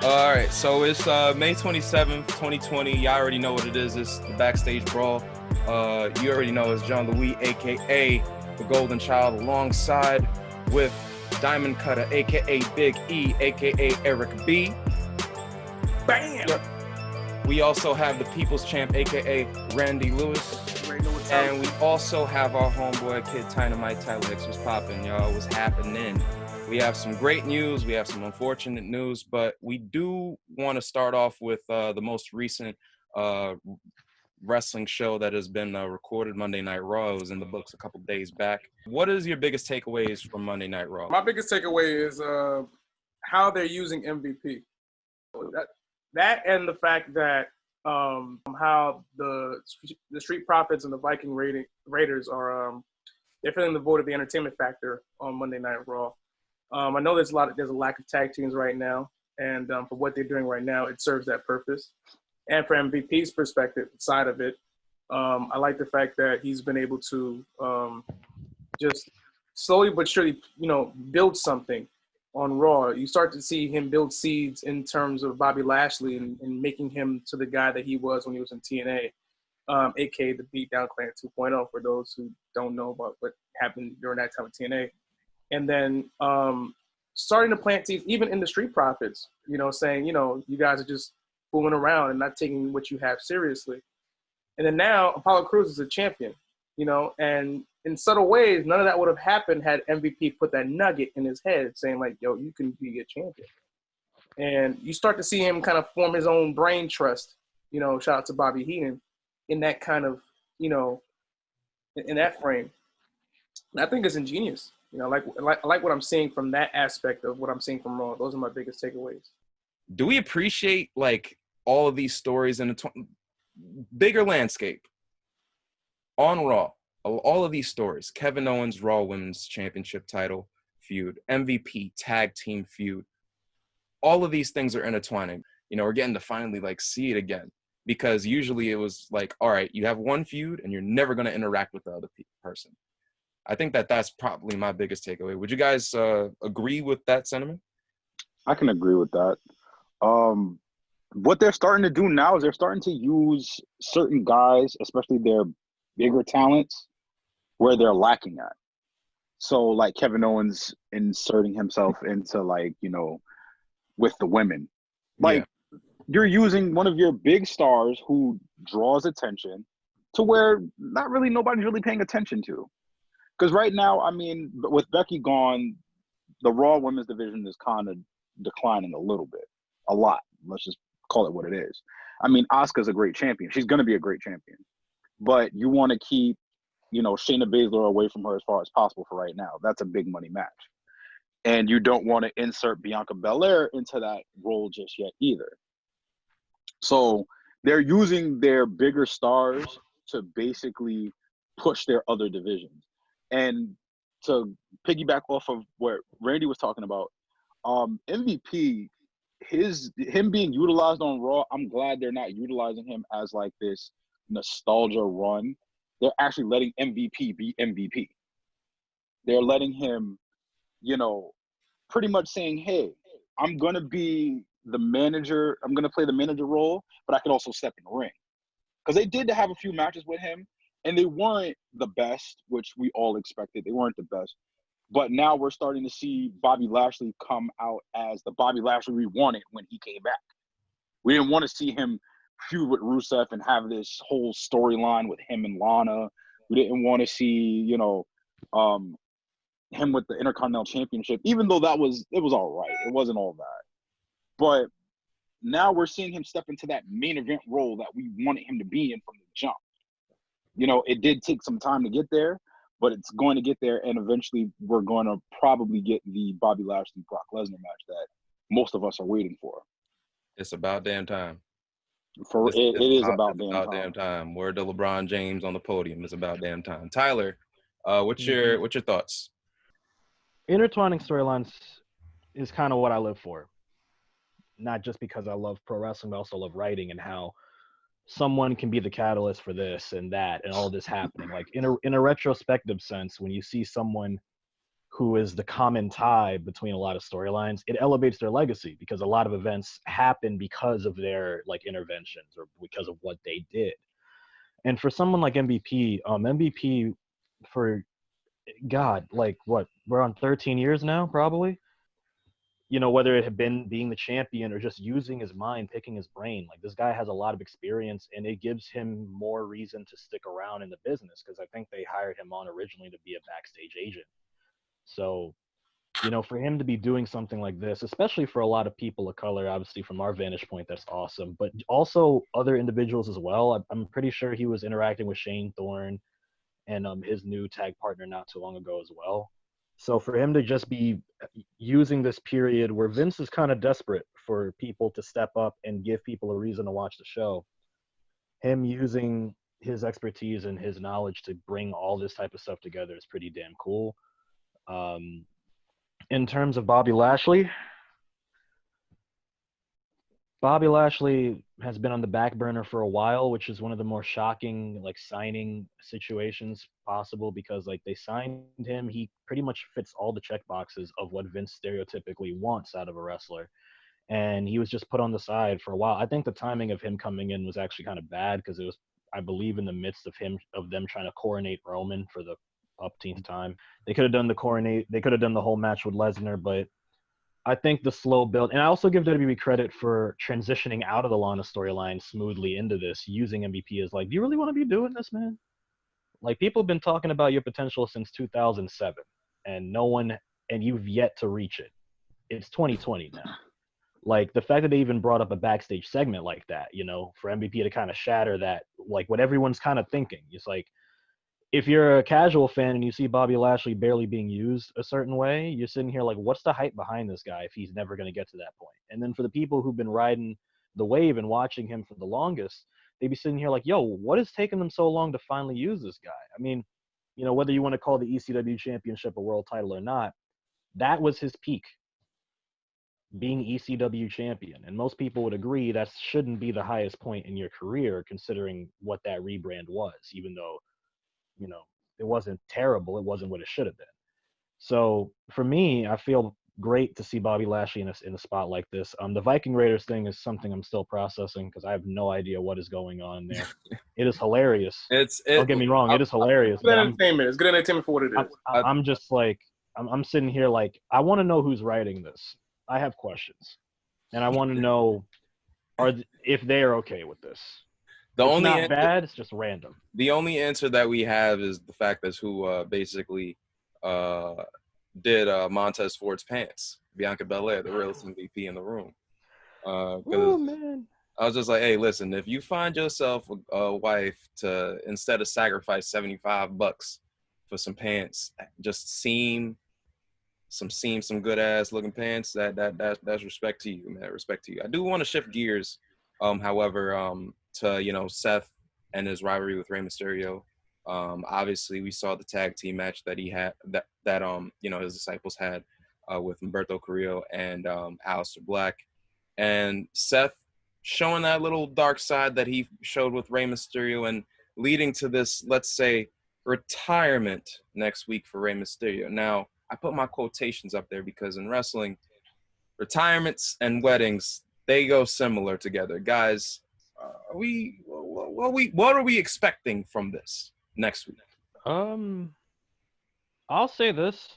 All right, so it's May 27th, 2020. Y'all already know what it is. It's the Backstage Brawl. You already know it's John Louis, a.k.a. the Golden Child, alongside with Diamond Cutter, a.k.a. Big E, a.k.a. Eric B. Bam! Yep. We also have the People's Champ, a.k.a. Randy Lewis. And we also have our homeboy, Kid Dynamite, Tyler Hicks. What's popping, y'all? What's happening? We have some great news. We have some unfortunate news, but we do want to start off with the most recent wrestling show that has been recorded, Monday Night Raw. It was in the books a couple days back. What is your biggest takeaways from Monday Night Raw? My biggest takeaway is how they're using MVP. That and the fact that how the Street Profits and the Viking Raiders are they're filling the void of the entertainment factor on Monday Night Raw. I know there's a lack of tag teams right now, and for what they're doing right now, it serves that purpose. And for MVP's perspective side of it, I like the fact that he's been able to just slowly but surely, build something on Raw. You start to see him build seeds in terms of Bobby Lashley and making him to the guy that he was when he was in TNA, aka the Beatdown Clan 2.0, for those who don't know about what happened during that time of TNA. And then starting to plant seeds, even in the Street Profits, saying, you guys are just fooling around and not taking what you have seriously. And then now Apollo Crews is a champion, and in subtle ways, none of that would have happened had MVP put that nugget in his head saying like, yo, you can be a champion. And you start to see him kind of form his own brain trust, shout out to Bobby Heenan, in that kind of, in that frame. And I think it's ingenious. I like what I'm seeing from that aspect of what I'm seeing from Raw. Those are my biggest takeaways. Do we appreciate like all of these stories in a bigger landscape on Raw? All of these stories: Kevin Owens Raw Women's Championship title feud, MVP tag team feud. All of these things are intertwining. We're getting to finally like see it again, because usually it was like, all right, you have one feud and you're never going to interact with the other person. I think that's probably my biggest takeaway. Would you guys agree with that sentiment? I can agree with that. What they're starting to do now is they're starting to use certain guys, especially their bigger talents, where they're lacking at. So like Kevin Owens inserting himself into with the women. You're using one of your big stars who draws attention to where not really nobody's really paying attention to. Because right now, with Becky gone, the Raw Women's division is kind of declining a lot. Let's just call it what it is. Asuka's a great champion. She's going to be a great champion. But you want to keep, Shayna Baszler away from her as far as possible for right now. That's a big money match. And you don't want to insert Bianca Belair into that role just yet either. So they're using their bigger stars to basically push their other divisions. And to piggyback off of what Randy was talking about, MVP, him being utilized on Raw, I'm glad they're not utilizing him as like this nostalgia run. They're actually letting MVP be MVP. They're letting him, pretty much saying, hey, I'm going to be the manager. I'm going to play the manager role, but I can also step in the ring. Because they did have a few matches with him, and they weren't the best, which we all expected. They weren't the best. But now we're starting to see Bobby Lashley come out as the Bobby Lashley we wanted when he came back. We didn't want to see him feud with Rusev and have this whole storyline with him and Lana. We didn't want to see, him with the Intercontinental Championship, even though it was all right. It wasn't all that. But now we're seeing him step into that main event role that we wanted him to be in from the jump. It did take some time to get there, but it's going to get there, and eventually we're going to probably get the Bobby Lashley-Brock Lesnar match that most of us are waiting for. It's about damn time. It is about damn time. Word to LeBron James on the podium. It's about damn time. Tyler, what's your thoughts? Intertwining storylines is kind of what I live for. Not just because I love pro wrestling, but I also love writing and how someone can be the catalyst for this and that and all this happening. Like in a retrospective sense, when you see someone who is the common tie between a lot of storylines, it elevates their legacy because a lot of events happen because of their like interventions or because of what they did. And for someone like MVP for God, like what, we're on 13 years now, probably. You know, whether it had been being the champion or just using his mind, picking his brain, like this guy has a lot of experience and it gives him more reason to stick around in the business because I think they hired him on originally to be a backstage agent. So, you know, for him to be doing something like this, especially for a lot of people of color, obviously from our vantage point, that's awesome. But also other individuals as well. I'm pretty sure he was interacting with Shane Thorne and his new tag partner not too long ago as well. So for him to just be using this period where Vince is kind of desperate for people to step up and give people a reason to watch the show, him using his expertise and his knowledge to bring all this type of stuff together is pretty damn cool. In terms of Bobby Lashley has been on the back burner for a while, which is one of the more shocking like signing situations possible because like they signed him, he pretty much fits all the check boxes of what Vince stereotypically wants out of a wrestler, and he was just put on the side for a while. I think the timing of him coming in was actually kind of bad because it was, I believe, in the midst of them trying to coronate Roman for the upteenth time. They could have done the whole match with Lesnar, but I think the slow build, and I also give WWE credit for transitioning out of the Lana storyline smoothly into this, using MVP as like, do you really want to be doing this, man? Like, people have been talking about your potential since 2007, and you've yet to reach it. It's 2020 now. Like, the fact that they even brought up a backstage segment like that, you know, for MVP to kind of shatter that, like, what everyone's kind of thinking. It's like, if you're a casual fan and you see Bobby Lashley barely being used a certain way, you're sitting here like, what's the hype behind this guy if he's never going to get to that point? And then for the people who've been riding the wave and watching him for the longest, they'd be sitting here like, yo, what is taking them so long to finally use this guy? I mean, you know, whether you want to call the ECW championship a world title or not, that was his peak, being ECW champion. And most people would agree that shouldn't be the highest point in your career considering what that rebrand was, even though, you know, it wasn't terrible. It wasn't what it should have been. So for me, I feel great to see Bobby Lashley in a spot like this. The Viking Raiders thing is something I'm still processing because I have no idea what is going on there. It is hilarious. Don't get me wrong, it is hilarious. It's good entertainment. It's good entertainment for what it is. I'm just like, I'm sitting here like, I want to know who's writing this. I have questions, and I want to know if they are okay with this. It's not bad. It's just random. The only answer that we have is the fact that who basically did Montez Ford's pants, Bianca Belair, the realest MVP in the room. Oh man! I was just like, hey, listen, if you find yourself a wife to, instead of sacrifice $75 for some pants, just some good ass looking pants, that's respect to you, man. Respect to you. I do want to shift gears, however, to, you know, Seth and his rivalry with Rey Mysterio. Obviously we saw the tag team match that he had that you know, his disciples had with Humberto Carrillo and Aleister Black, and Seth showing that little dark side that he showed with Rey Mysterio and leading to this, let's say, retirement next week for Rey Mysterio. Now, I put my quotations up there because in wrestling, retirements and weddings, they go similar together. Guys, what are we expecting from this next week? I'll say this.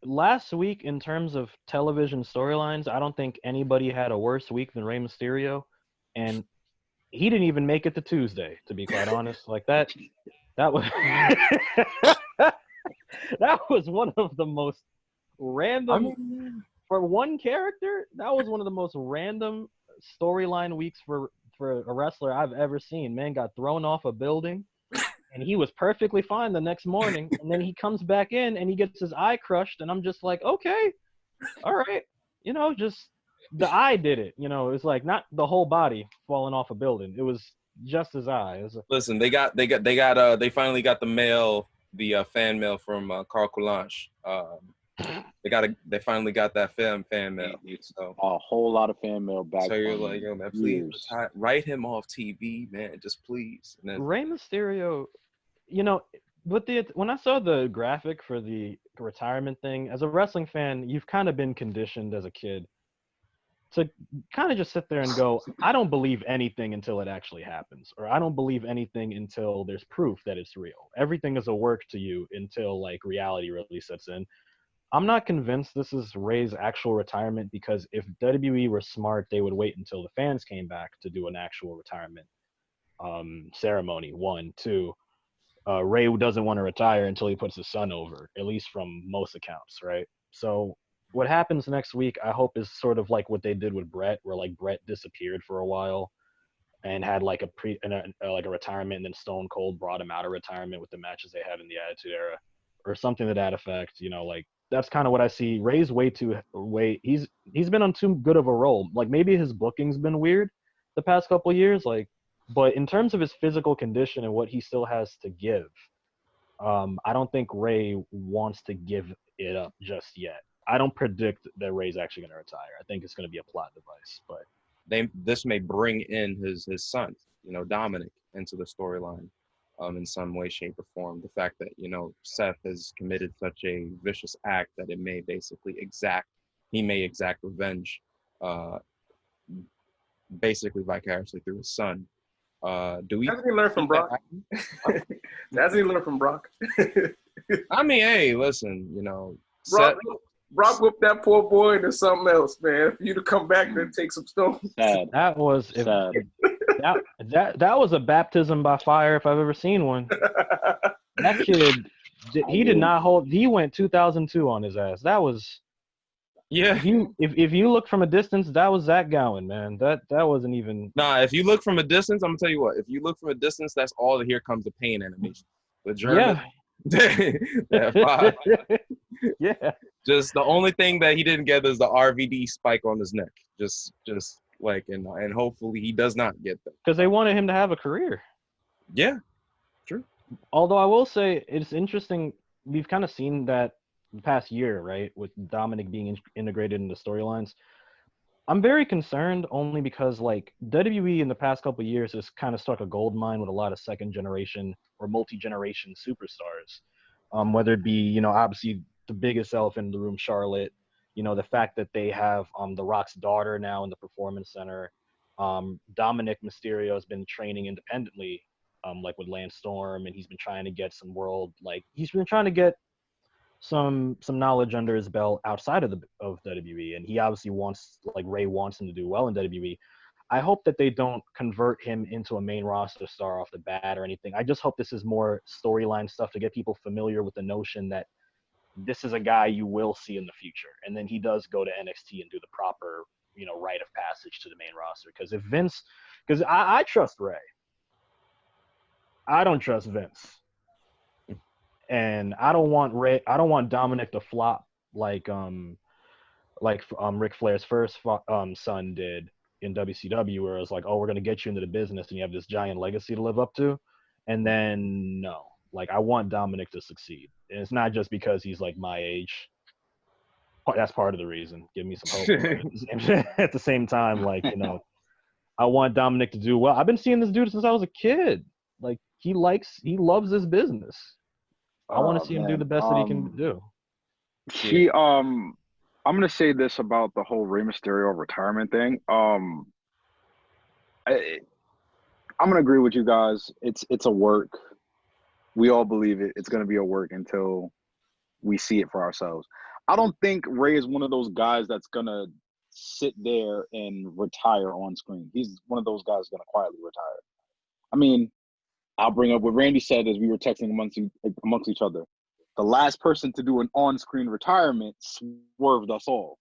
Last week, in terms of television storylines, I don't think anybody had a worse week than Rey Mysterio, and he didn't even make it to Tuesday, to be quite honest. Like that was that was one of the most random for one character. That was one of the most random storyline weeks for a wrestler I've ever seen. Man got thrown off a building, and he was perfectly fine the next morning. And then he comes back in, and he gets his eye crushed, and I'm just like, okay, all right, you know, just the eye did it. You know, it's like not the whole body falling off a building. It was just his eye. Listen, they finally got the fan mail from Carl Coulange. They finally got that fan mail. So a whole lot of fan mail back. So you're like, yo, man, please write him off TV, man, just please. Rey Mysterio, you know, But when I saw the graphic for the retirement thing, as a wrestling fan, you've kind of been conditioned as a kid to kind of just sit there and go, I don't believe anything until it actually happens, or I don't believe anything until there's proof that it's real. Everything is a work to you until like reality really sets in. I'm not convinced this is Ray's actual retirement, because if WWE were smart, they would wait until the fans came back to do an actual retirement ceremony. One, two. Ray doesn't want to retire until he puts his son over, at least from most accounts, right? So what happens next week, I hope, is sort of like what they did with Brett, where like Brett disappeared for a while and had like like a retirement, and then Stone Cold brought him out of retirement with the matches they had in the Attitude Era, or something to that effect. You know, like that's kind of what I see. Ray's he's been on too good of a roll. Like maybe his booking's been weird the past couple of years, like, but in terms of his physical condition and what he still has to give, I don't think Ray wants to give it up just yet. I don't predict that Ray's actually going to retire. I think it's going to be a plot device, but this may bring in his son, Dominic, into the storyline, in some way, shape, or form. The fact that Seth has committed such a vicious act that it may basically he may exact revenge, basically vicariously through his son. Do we? Hasn't he learned from Brock? Hasn't he learned from Brock? I mean, hey, listen, Brock whipped that poor boy into something else, man. For you to come back and take some stones. Sad. that was Sad. that was a baptism by fire if I've ever seen one. That kid, he did not hold. He went 2002 on his ass. That was. Yeah. If you look from a distance, that was Zach Gowen, man. That wasn't even. Nah, if you look from a distance, I'm gonna tell you what. If you look from a distance, that's all the Here Comes the Pain animation. The German. Yeah. Yeah. Just the only thing that he didn't get is the RVD spike on his neck. Just like, and hopefully he does not get that. Because they wanted him to have a career. Yeah, true. Although I will say it's interesting. We've kind of seen that the past year, right, with Dominic being integrated into storylines. I'm very concerned only because like WWE in the past couple of years has kind of struck a gold mine with a lot of second generation or multi-generation superstars. Whether it be, obviously the biggest elephant in the room, Charlotte, the fact that they have The Rock's daughter now in the Performance Center. Dominic Mysterio has been training independently, like with Lance Storm, and he's been trying to get he's been trying to get some knowledge under his belt outside of WWE, and he obviously Ray wants him to do well in WWE. I hope that they don't convert him into a main roster star off the bat or anything. I just hope this is more storyline stuff to get people familiar with the notion that this is a guy you will see in the future, and then he does go to NXT and do the proper, rite of passage to the main roster. Because I trust Ray, I don't trust Vince. And I don't want Dominic to flop like Ric Flair's first son did in WCW, where it was like, oh, we're gonna get you into the business and you have this giant legacy to live up to, and then no, like I want Dominic to succeed, and it's not just because he's like my age. That's part of the reason. Give me some hope. At the same time, I want Dominic to do well. I've been seeing this dude since I was a kid. Like he loves this business. I want to see him do the best that he can do. I'm gonna say this about the whole Rey Mysterio retirement thing. I'm gonna agree with you guys. It's a work. We all believe it. It's gonna be a work until we see it for ourselves. I don't think Rey is one of those guys that's gonna sit there and retire on screen. He's one of those guys gonna quietly retire. I mean, I'll bring up what Randy said as we were texting amongst each other. The last person to do an on-screen retirement swerved us all.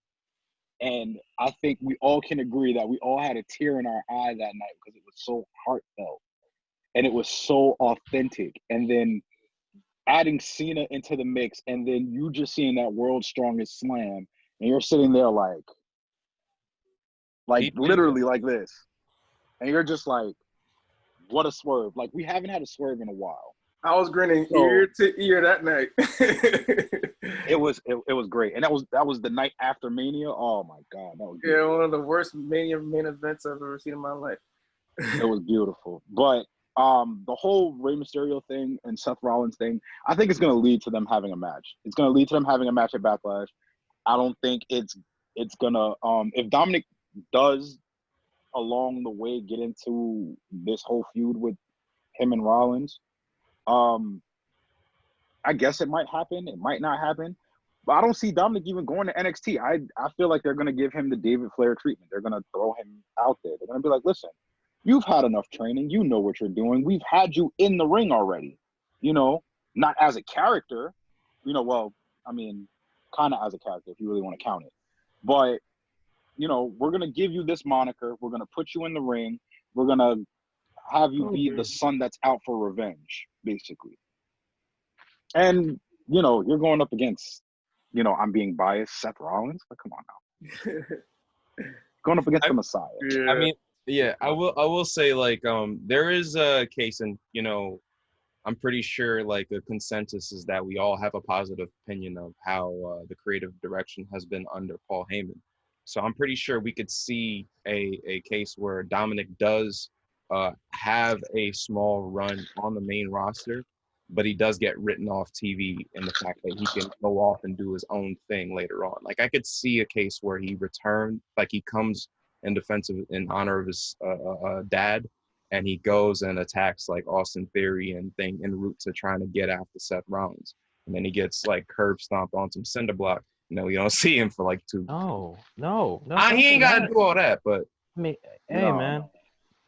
And I think we all can agree that we all had a tear in our eye that night because it was so heartfelt and it was so authentic. And then adding Cena into the mix, and then you just seeing that World's Strongest Slam, and you're sitting there like literally like this. And you're just like, what a swerve. Like, we haven't had a swerve in a while. I was grinning ear to ear that night. It was great. And that was the night after Mania. Oh my God. That was one of the worst Mania main events I've ever seen in my life. It was beautiful. But The whole Rey Mysterio thing and Seth Rollins thing, I think it's going to lead to them having a match. It's going to lead to them having a match at Backlash. I don't think it's going to if Dominic does along the way get into this whole feud with him and Rollins, I guess it might happen. It might not happen. But I don't see Dominic even going to NXT. I feel like they're going to give him the David Flair treatment. They're going to throw him out there. They're going to be like, listen, you've had enough training. You know what you're doing. We've had you in the ring already. You know, not as a character. You know, well, I mean, kind of as a character if you really want to count it. But, you know, we're going to give you this moniker. We're going to put you in the ring. We're going to have you be the son that's out for revenge, basically. And, you know, you're going up against, you know, I'm being biased, Seth Rollins. Like, come on now. Going up against the Messiah. Yeah. I mean, yeah, I will say, like, there is a case, and, you know, I'm pretty sure, like, the consensus is that we all have a positive opinion of how the creative direction has been under Paul Heyman. So I'm pretty sure we could see a case where Dominic does have a small run on the main roster, but he does get written off TV in the fact that he can go off and do his own thing later on. Like, I could see a case where he returned, like he comes in defensive in honor of his dad, and he goes and attacks like Austin Theory and thing en route to trying to get after Seth Rollins. And then he gets like curb stomped on some cinder block. You know, you don't see him for like 2. No. He ain't got to do all that, but I mean, hey, No. man.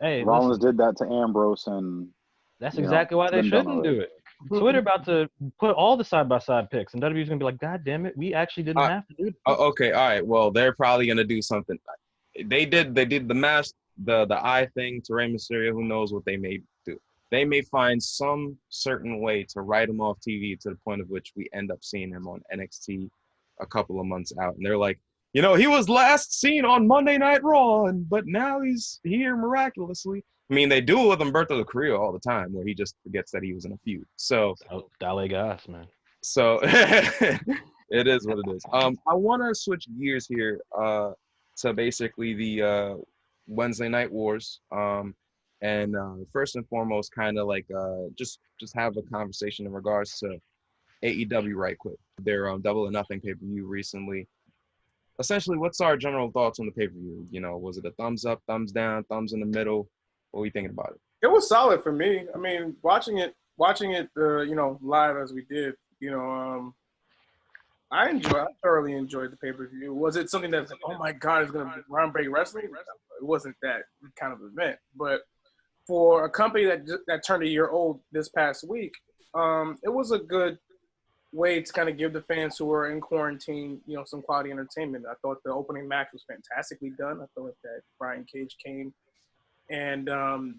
Hey, Rollins listen, did that to Ambrose, and that's you know, exactly why it's they been done shouldn't already. do it. Twitter about to put all the side-by-side picks, and WWE's going to be like, God damn it, we actually didn't have to do this. okay, all right. Well, they're probably gonna do something. They did the mask, the eye thing to Rey Mysterio. Who knows what they may do? They may find some certain way to write him off TV to the point of which we end up seeing him on NXT a couple of months out, and they're like, you know, he was last seen on Monday Night Raw, but now he's here miraculously. I mean, they do it with Humberto Del Carrillo all the time, where he just forgets that he was in a feud. So, Dale Gas, man. so it is what it is. I want to switch gears here to basically the Wednesday Night Wars. And first and foremost, kind of like just have a conversation in regards to AEW right quick. Their Double or Nothing pay-per-view recently. Essentially, what's our general thoughts on the pay-per-view? You know, was it a thumbs up, thumbs down, thumbs in the middle? What were you thinking about it? It was solid for me. I mean, watching it, you know, live as we did, you know, I thoroughly enjoyed the pay-per-view. Was it something that's like, oh my God, it's going to be groundbreaking wrestling? It wasn't that kind of event. But for a company that turned a year old this past week, it was a good way to kind of give the fans who were in quarantine, you know, some quality entertainment. I thought the opening match was fantastically done. I thought that Brian Cage came and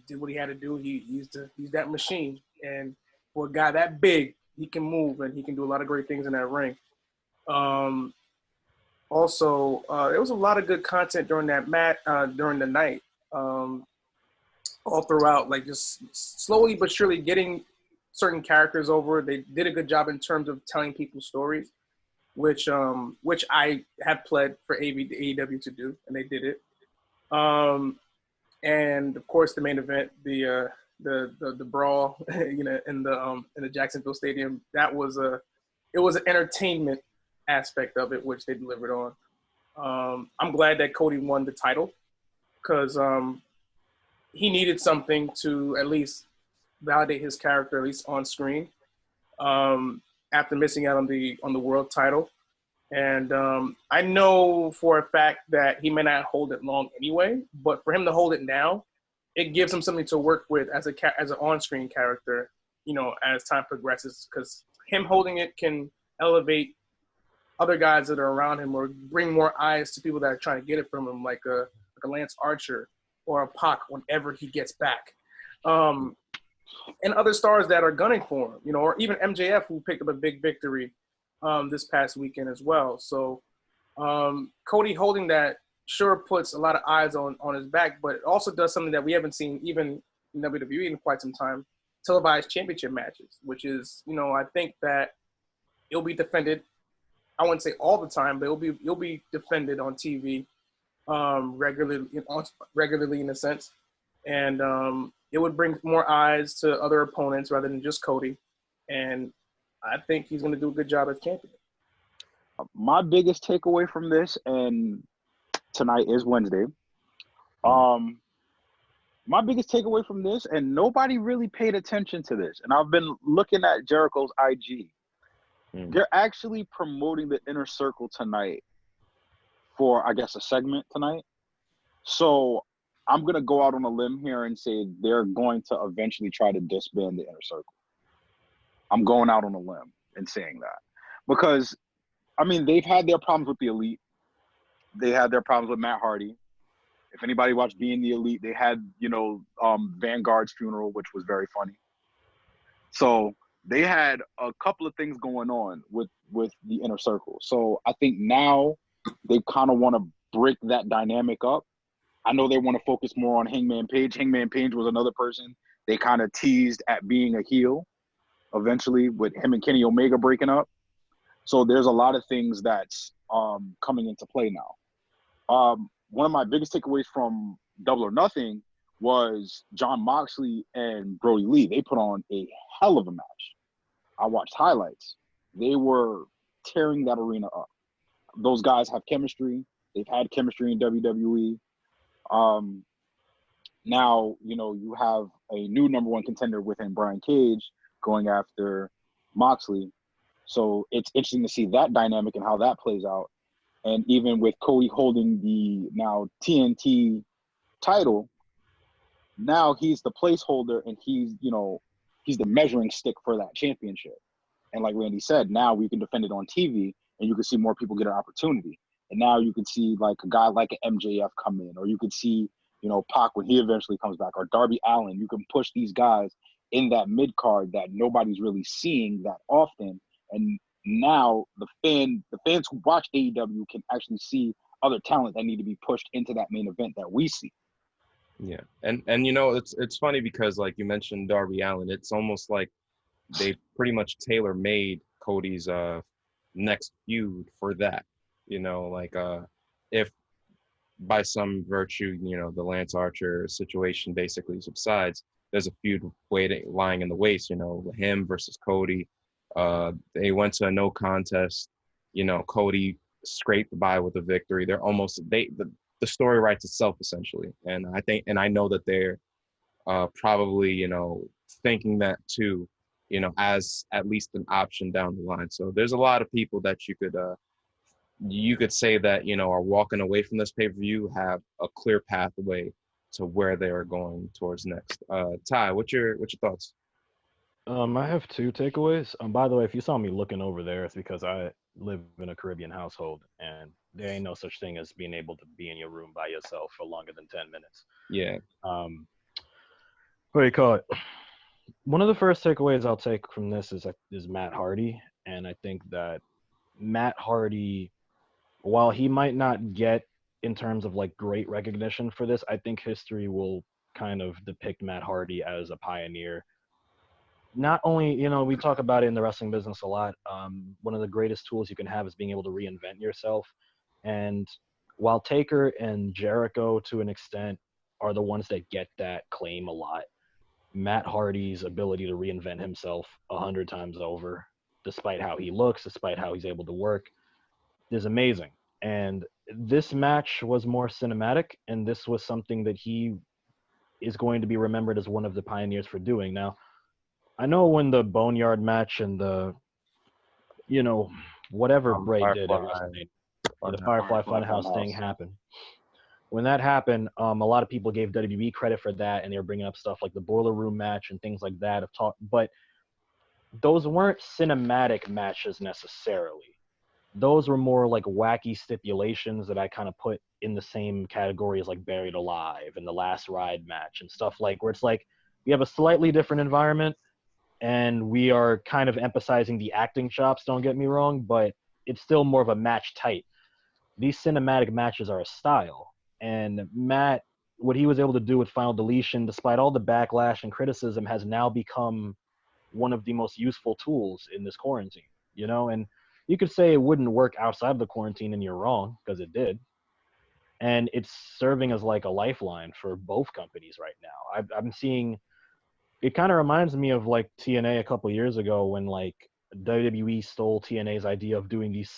did what he had to do. He used that machine. And for a guy that big, he can move and he can do a lot of great things in that ring. Also, there was a lot of good content during that during the night. All throughout, like just slowly but surely getting certain characters over. They did a good job in terms of telling people stories, which I have pled for AEW to do, and they did it. And of course, the main event, the brawl, you know, in the Jacksonville Stadium, it was an entertainment aspect of it, which they delivered on. I'm glad that Cody won the title because he needed something to at least validate his character, at least on screen, after missing out on the world title. And I know for a fact that he may not hold it long anyway, but for him to hold it now, it gives him something to work with as an on-screen character, you know, as time progresses, because him holding it can elevate other guys that are around him or bring more eyes to people that are trying to get it from him, like a Lance Archer or a Pac whenever he gets back. And other stars that are gunning for him, you know, or even MJF, who picked up a big victory this past weekend as well. So Cody holding that sure puts a lot of eyes on his back, but it also does something that we haven't seen even in WWE in quite some time, televised championship matches, which is, you know, I think that it'll be defended. I wouldn't say all the time, but it'll be defended on TV regularly in a sense. And it would bring more eyes to other opponents rather than just Cody. And I think he's going to do a good job as champion. My biggest takeaway from this, and tonight is Wednesday. My biggest takeaway from this, and nobody really paid attention to this, and I've been looking at Jericho's IG. They're actually promoting the Inner Circle tonight for, I guess, a segment tonight. So I'm going to go out on a limb here and say they're going to eventually try to disband the Inner Circle. I'm going out on a limb and saying that. Because, I mean, they've had their problems with the Elite. They had their problems with Matt Hardy. If anybody watched Being the Elite, they had, Vanguard's funeral, which was very funny. So they had a couple of things going on with the Inner Circle. So I think now they kind of want to break that dynamic up. I know they want to focus more on Hangman Page. Hangman Page was another person they kind of teased at being a heel eventually with him and Kenny Omega breaking up. So there's a lot of things that's coming into play now. One of my biggest takeaways from Double or Nothing was Jon Moxley and Brody Lee. They put on a hell of a match. I watched highlights. They were tearing that arena up. Those guys have chemistry. They've had chemistry in WWE. Now, you have a new number one contender within Brian Cage going after Moxley. So it's interesting to see that dynamic and how that plays out. And even with Cody holding the now TNT title, now he's the placeholder and he's the measuring stick for that championship. And like Randy said, now we can defend it on TV and you can see more people get an opportunity. And now you can see like a guy like an MJF come in, or you could see, Pac when he eventually comes back, or Darby Allin. You can push these guys in that mid card that nobody's really seeing that often. And now the fans who watch AEW can actually see other talent that need to be pushed into that main event that we see. Yeah, and it's funny because like you mentioned Darby Allin, it's almost like they pretty much tailor-made Cody's next feud for that. If by some virtue, the Lance Archer situation basically subsides, there's a feud lying in the waste, him versus Cody. They went to a no contest, Cody scraped by with a victory. They're almost, the story writes itself essentially. And I know that they're probably, thinking that too, as at least an option down the line. So there's a lot of people that you could say that, are walking away from this pay-per-view, have a clear pathway to where they are going towards next. Ty, what's your thoughts? I have two takeaways. By the way, if you saw me looking over there, it's because I live in a Caribbean household, and there ain't no such thing as being able to be in your room by yourself for longer than 10 minutes. Yeah. What do you call it? One of the first takeaways I'll take from this is Matt Hardy, and I think that Matt Hardy, while he might not get in terms of like great recognition for this, I think history will kind of depict Matt Hardy as a pioneer. Not only, we talk about it in the wrestling business a lot. One of the greatest tools you can have is being able to reinvent yourself. And while Taker and Jericho, to an extent, are the ones that get that claim a lot, Matt Hardy's ability to reinvent himself 100 times over, despite how he looks, despite how he's able to work, is amazing. And this match was more cinematic, and this was something that he is going to be remembered as one of the pioneers for doing. Now, I know when the Boneyard match and the, whatever Bray did at WrestleMania, the Firefly Funhouse thing happened. When that happened, a lot of people gave WWE credit for that, and they were bringing up stuff like the Boiler Room match and things like that. But those weren't cinematic matches necessarily. Those were more like wacky stipulations that I kind of put in the same category as like Buried Alive and the Last Ride match and stuff like where it's like we have a slightly different environment, and we are kind of emphasizing the acting chops, don't get me wrong, but it's still more of a match type. These cinematic matches are a style. And Matt, what he was able to do with Final Deletion, despite all the backlash and criticism, has now become one of the most useful tools in this quarantine, And you could say it wouldn't work outside of the quarantine, and you're wrong, because it did. and it's serving as like a lifeline for both companies right now. I'm seeing it kind of reminds me of like TNA a couple years ago when like WWE stole TNA's idea of doing these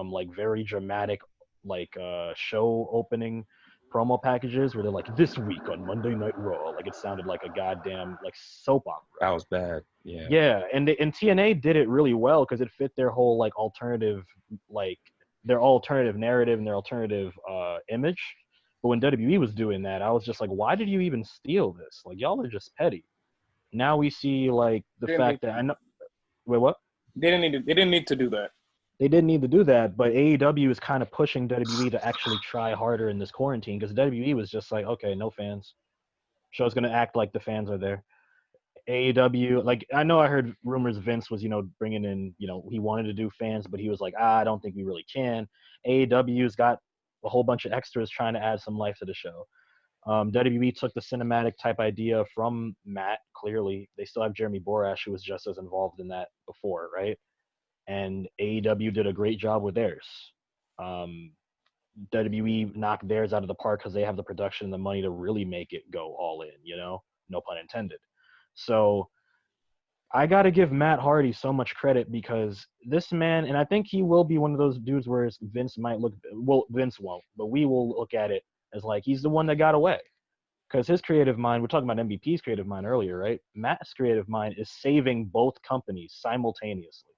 like very dramatic like show opening promo packages where they're like this week on Monday Night Raw, like it sounded like a goddamn like soap opera. That was bad. Yeah. Yeah, and TNA did it really well because it fit their whole like alternative like their alternative narrative and their alternative image. But when WWE was doing that, I was just like, why did you even steal this? Like y'all are just petty. Now we see like the fact that I know. Wait, what? They didn't need to do that. They didn't need to do that, but AEW is kind of pushing WWE to actually try harder in this quarantine because WWE was just like, okay, no fans. Show's gonna act like the fans are there. AEW, like I know I heard rumors Vince was, bringing in, he wanted to do fans, but he was like, I don't think we really can. AEW's got a whole bunch of extras trying to add some life to the show. WWE took the cinematic type idea from Matt, clearly. They still have Jeremy Borash, who was just as involved in that before, right? And AEW did a great job with theirs. WWE knocked theirs out of the park because they have the production and the money to really make it go all in, no pun intended. So I got to give Matt Hardy so much credit because this man, and I think he will be one of those dudes where Vince might look, well, Vince won't, but we will look at it as like he's the one that got away. Because his creative mind, we're talking about MVP's creative mind earlier, right? Matt's creative mind is saving both companies simultaneously.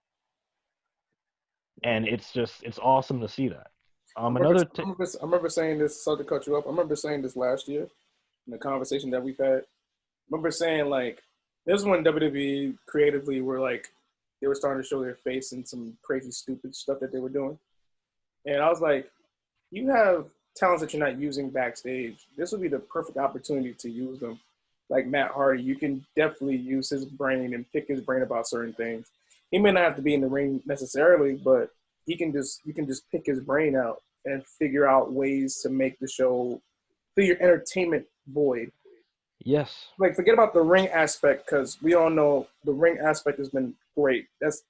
And it's awesome to see that. I remember saying this, sorry to cut you up. I remember saying this last year in the conversation that we've had. I remember saying, like, this is when WWE creatively were, like, they were starting to show their face in some crazy, stupid stuff that they were doing. And I was like, you have talents that you're not using backstage. This would be the perfect opportunity to use them. Like Matt Hardy, you can definitely use his brain and pick his brain about certain things. He may not have to be in the ring necessarily, but you can just pick his brain out and figure out ways to make the show fill your entertainment void. Yes. Like, forget about the ring aspect because we all know the ring aspect has been great. That's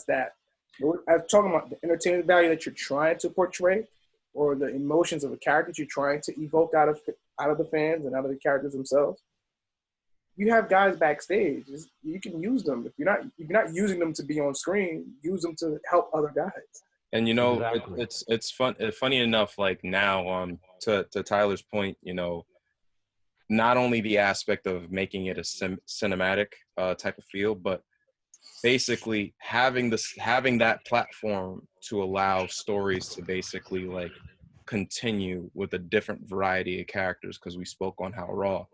that. I'm talking about the entertainment value that you're trying to portray or the emotions of a character that you're trying to evoke out of the fans and out of the characters themselves. You have guys backstage. You can use them. If you're not using them to be on screen, use them to help other guys. And Exactly. it's funny enough. Like now, to Tyler's point, not only the aspect of making it a cinematic type of feel, but basically having that platform to allow stories to basically like continue with a different variety of characters. Because we spoke on how Raw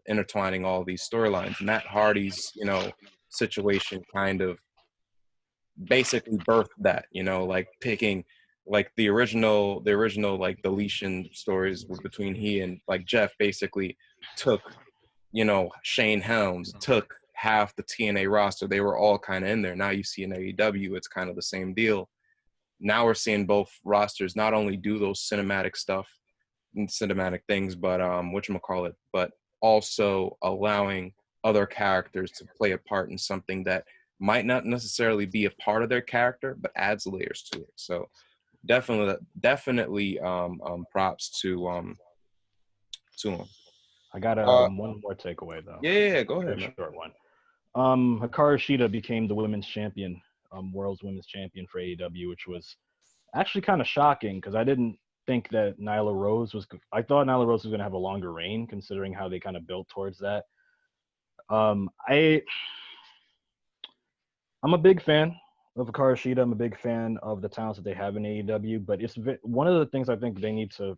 intertwining all these storylines. Matt Hardy's situation kind of basically birthed that, like picking like the original like deletion stories were between he and like Jeff basically took Shane Helms, took half the TNA roster. They were all kind of in there. Now you see in AEW it's kind of the same deal. Now we're seeing both rosters not only do those cinematic stuff and cinematic things, but whatchamacallit, but also allowing other characters to play a part in something that might not necessarily be a part of their character, but adds layers to it. So definitely props to him. I got one more takeaway though. Yeah, go ahead. A short one. Hikaru Shida became the women's champion, world's women's champion for AEW, which was actually kind of shocking because I didn't think that Nyla Rose was. I thought Nyla Rose was going to have a longer reign, considering how they kind of built towards that. I'm a big fan of Hikaru Shida. I'm a big fan of the talents that they have in AEW, but it's one of the things I think they need to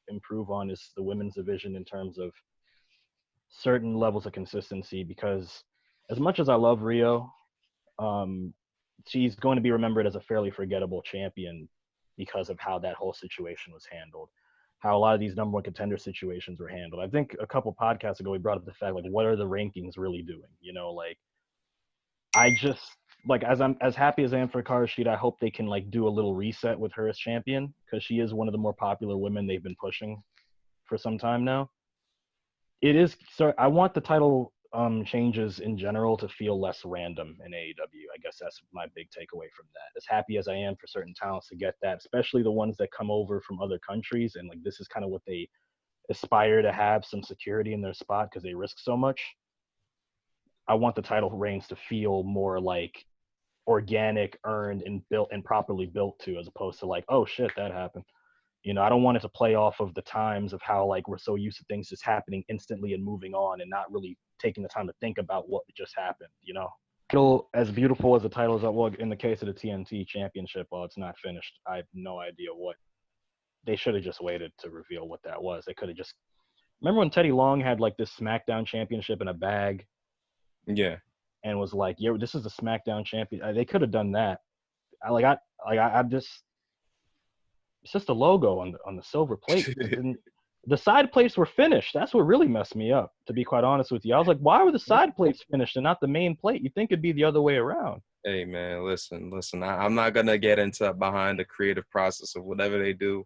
improve on is the women's division in terms of certain levels of consistency, because as much as I love Rio, she's going to be remembered as a fairly forgettable champion because of how that whole situation was handled, how a lot of these number one contender situations were handled. I think a couple podcasts ago we brought up the fact, like, what are the rankings really doing? Like, I just, like, as happy as I am for Hikaru Shida, I hope they can like do a little reset with her as champion, because she is one of the more popular women they've been pushing for some time now. It is, so I want the title changes in general to feel less random in AEW. I guess that's my big takeaway from that. As happy as I am for certain talents to get that, especially the ones that come over from other countries, and like this is kind of what they aspire to have some security in their spot because they risk so much. I want the title reigns to feel more like organic, earned, and built and properly built to, as opposed to like, oh shit, that happened. You know, I don't want it to play off of the times of how like we're so used to things just happening instantly and moving on and not really taking the time to think about what just happened, you know? Title, as beautiful as the title is, well, in the case of the TNT Championship, while it's not finished, I have no idea what. They should have just waited to reveal what that was. They could have just. Remember when Teddy Long had like this SmackDown Championship in a bag? Yeah. And was like, "Yeah, this is the SmackDown champion." They could have done that. I just. It's just a logo on the silver plate. The side plates were finished. That's what really messed me up, to be quite honest with you. I was like, why were the side plates finished and not the main plate? You'd think it'd be the other way around. Hey, man, listen. I'm not going to get into behind the creative process of whatever they do.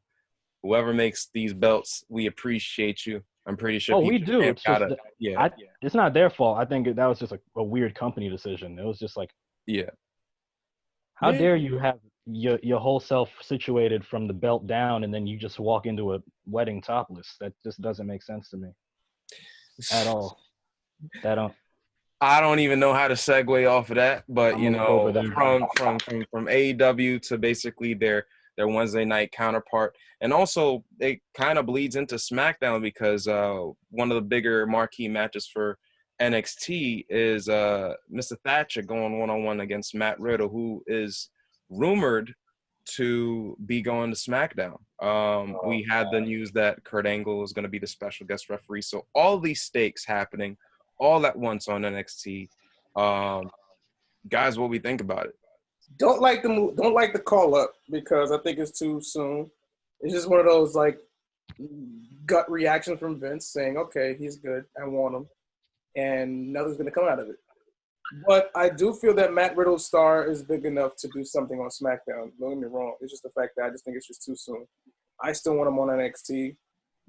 Whoever makes these belts, we appreciate you. I'm pretty sure we do. It's just, it's not their fault. I think that was just a weird company decision. It was just like, how dare you have your whole self situated from the belt down, and then you just walk into a wedding topless? That just doesn't make sense to me at all. I don't even know how to segue off of that, but you know, from AEW to basically their Wednesday night counterpart, and also it kind of bleeds into SmackDown because one of the bigger marquee matches for NXT is Mr. Thatcher going one-on-one against Matt Riddle, who is rumored to be going to SmackDown. We had the news that Kurt Angle is going to be the special guest referee. So all these stakes happening all at once on NXT. Guys, what we think about it? Don't like the move. Don't like the call up because I think it's too soon. It's just one of those like gut reactions from Vince saying, "Okay, he's good. I want him," and nothing's going to come out of it. But I do feel that Matt Riddle's star is big enough to do something on SmackDown. Don't get me wrong. It's just the fact that I just think it's just too soon. I still want him on NXT.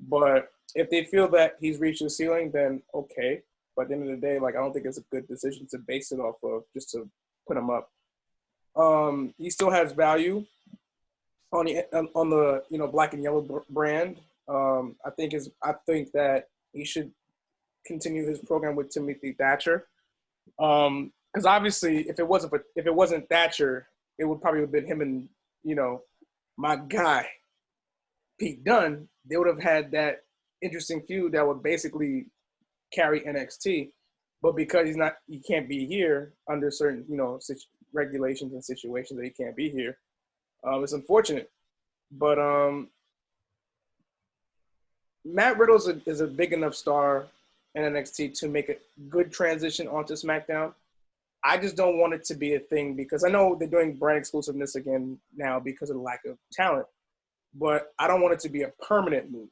But if they feel that he's reached the ceiling, then okay. But at the end of the day, like I don't think it's a good decision to base it off of just to put him up. He still has value on the black and yellow brand. I think that he should continue his program with Timothy Thatcher. Because obviously, if it wasn't Thatcher, it would probably have been him and my guy Pete Dunne. They would have had that interesting feud that would basically carry NXT. But because he can't be here under certain regulations and situations that he can't be here. It's unfortunate, but Matt Riddle is a big enough star in NXT to make a good transition onto SmackDown. I just don't want it to be a thing because I know they're doing brand exclusiveness again now because of the lack of talent, but I don't want it to be a permanent move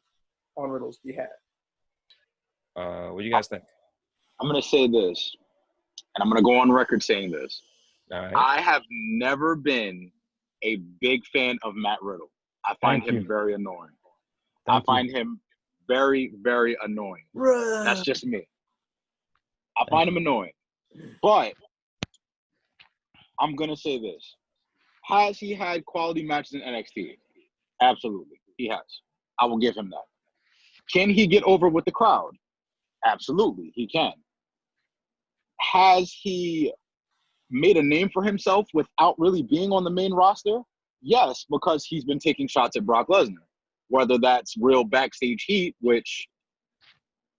on Riddle's behalf. What do you guys think? I'm going to say this, and I'm going to go on record saying this. All right. I have never been a big fan of Matt Riddle. I find him very annoying. I find him very, very annoying. That's just me. I find him annoying. But I'm going to say this. Has he had quality matches in NXT? Absolutely. He has. I will give him that. Can he get over with the crowd? Absolutely. He can. Has he made a name for himself without really being on the main roster? Yes, because he's been taking shots at Brock Lesnar. Whether that's real backstage heat, which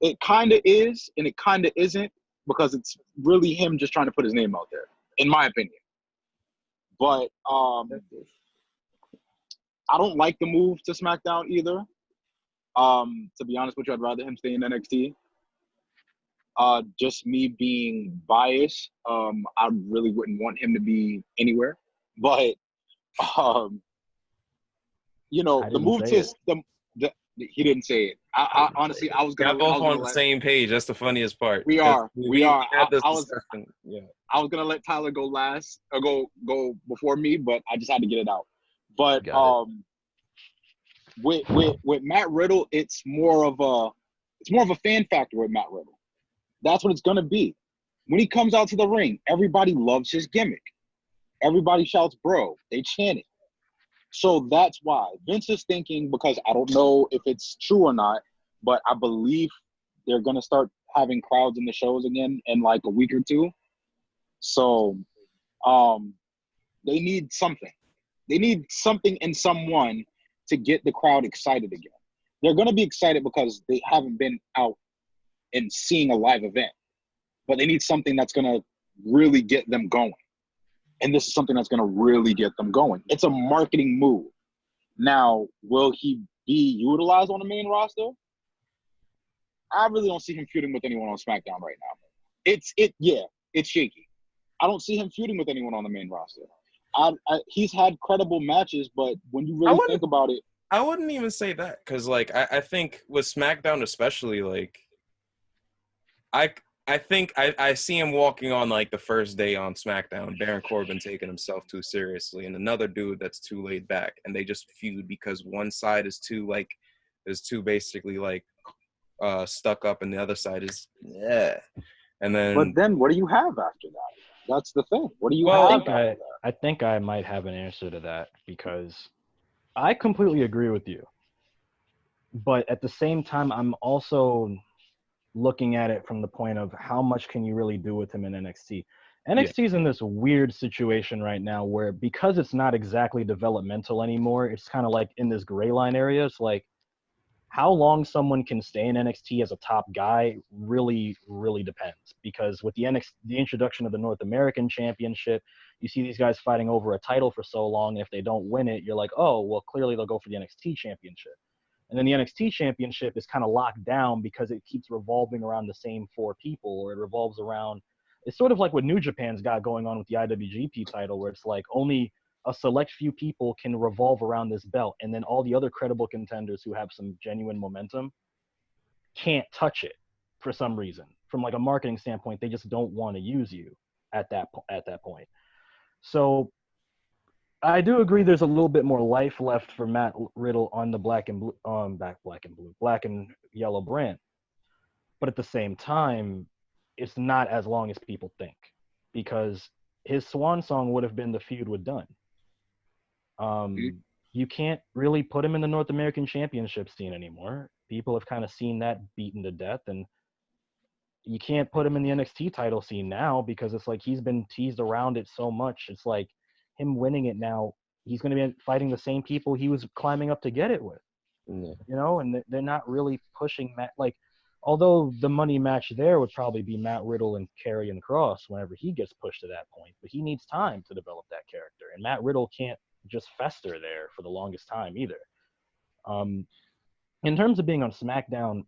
it kind of is and it kind of isn't, because it's really him just trying to put his name out there, in my opinion. But I don't like the move to SmackDown either. To be honest with you, I'd rather him stay in NXT. Just me being biased, I really wouldn't want him to be anywhere. But the move to he didn't say it. I honestly, I was gonna. Both on the same page. That's the funniest part. We are. I was gonna let Tyler go last or go before me, but I just had to get it out. But with Matt Riddle, it's more of a fan factor with Matt Riddle. That's what it's going to be. When he comes out to the ring, everybody loves his gimmick. Everybody shouts, bro. They chant it. So that's why Vince is thinking, because I don't know if it's true or not, but I believe they're going to start having crowds in the shows again in like a week or two. So they need something. They need something and someone to get the crowd excited again. They're going to be excited because they haven't been out and seeing a live event. But they need something that's going to really get them going. And this is something that's going to really get them going. It's a marketing move. Now, will he be utilized on the main roster? I really don't see him feuding with anyone on SmackDown right now. It's shaky. I don't see him feuding with anyone on the main roster. He's had credible matches, but when you really think about it, I wouldn't even say that, because like I think with SmackDown especially, like I think I see him walking on like the first day on SmackDown, Baron Corbin taking himself too seriously, and another dude that's too laid back, and they just feud because one side is too basically like stuck up, and the other side is and then. But then what do you have after that? That's the thing. What do you have after that? I think I might have an answer to that, because I completely agree with you. But at the same time, I'm also looking at it from the point of how much can you really do with him in NXT. NXT is in this weird situation right now where, because it's not exactly developmental anymore, it's kind of like in this gray line area. It's like how long someone can stay in NXT as a top guy really, really depends. Because with the introduction of the North American Championship, you see these guys fighting over a title for so long. And if they don't win it, you're like, oh, well, clearly they'll go for the NXT Championship. And then the NXT Championship is kind of locked down because it keeps revolving around the same four people, or it revolves around. It's sort of like what New Japan's got going on with the IWGP title, where it's like only a select few people can revolve around this belt, and then all the other credible contenders who have some genuine momentum can't touch it for some reason. From like a marketing standpoint, they just don't want to use you at that point. So I do agree there's a little bit more life left for Matt Riddle on the black and yellow brand. But at the same time, it's not as long as people think, because his swan song would have been the feud with Dunn. You can't really put him in the North American Championship scene anymore. People have kind of seen that beaten to death, and you can't put him in the NXT title scene now because it's like he's been teased around it so much. It's like him winning it now, he's going to be fighting the same people he was climbing up to get it with. You know, and they're not really pushing Matt. Like, although the money match there would probably be Matt Riddle and Karrion Kross whenever he gets pushed to that point, but he needs time to develop that character, and Matt Riddle can't just fester there for the longest time either. In terms of being on SmackDown,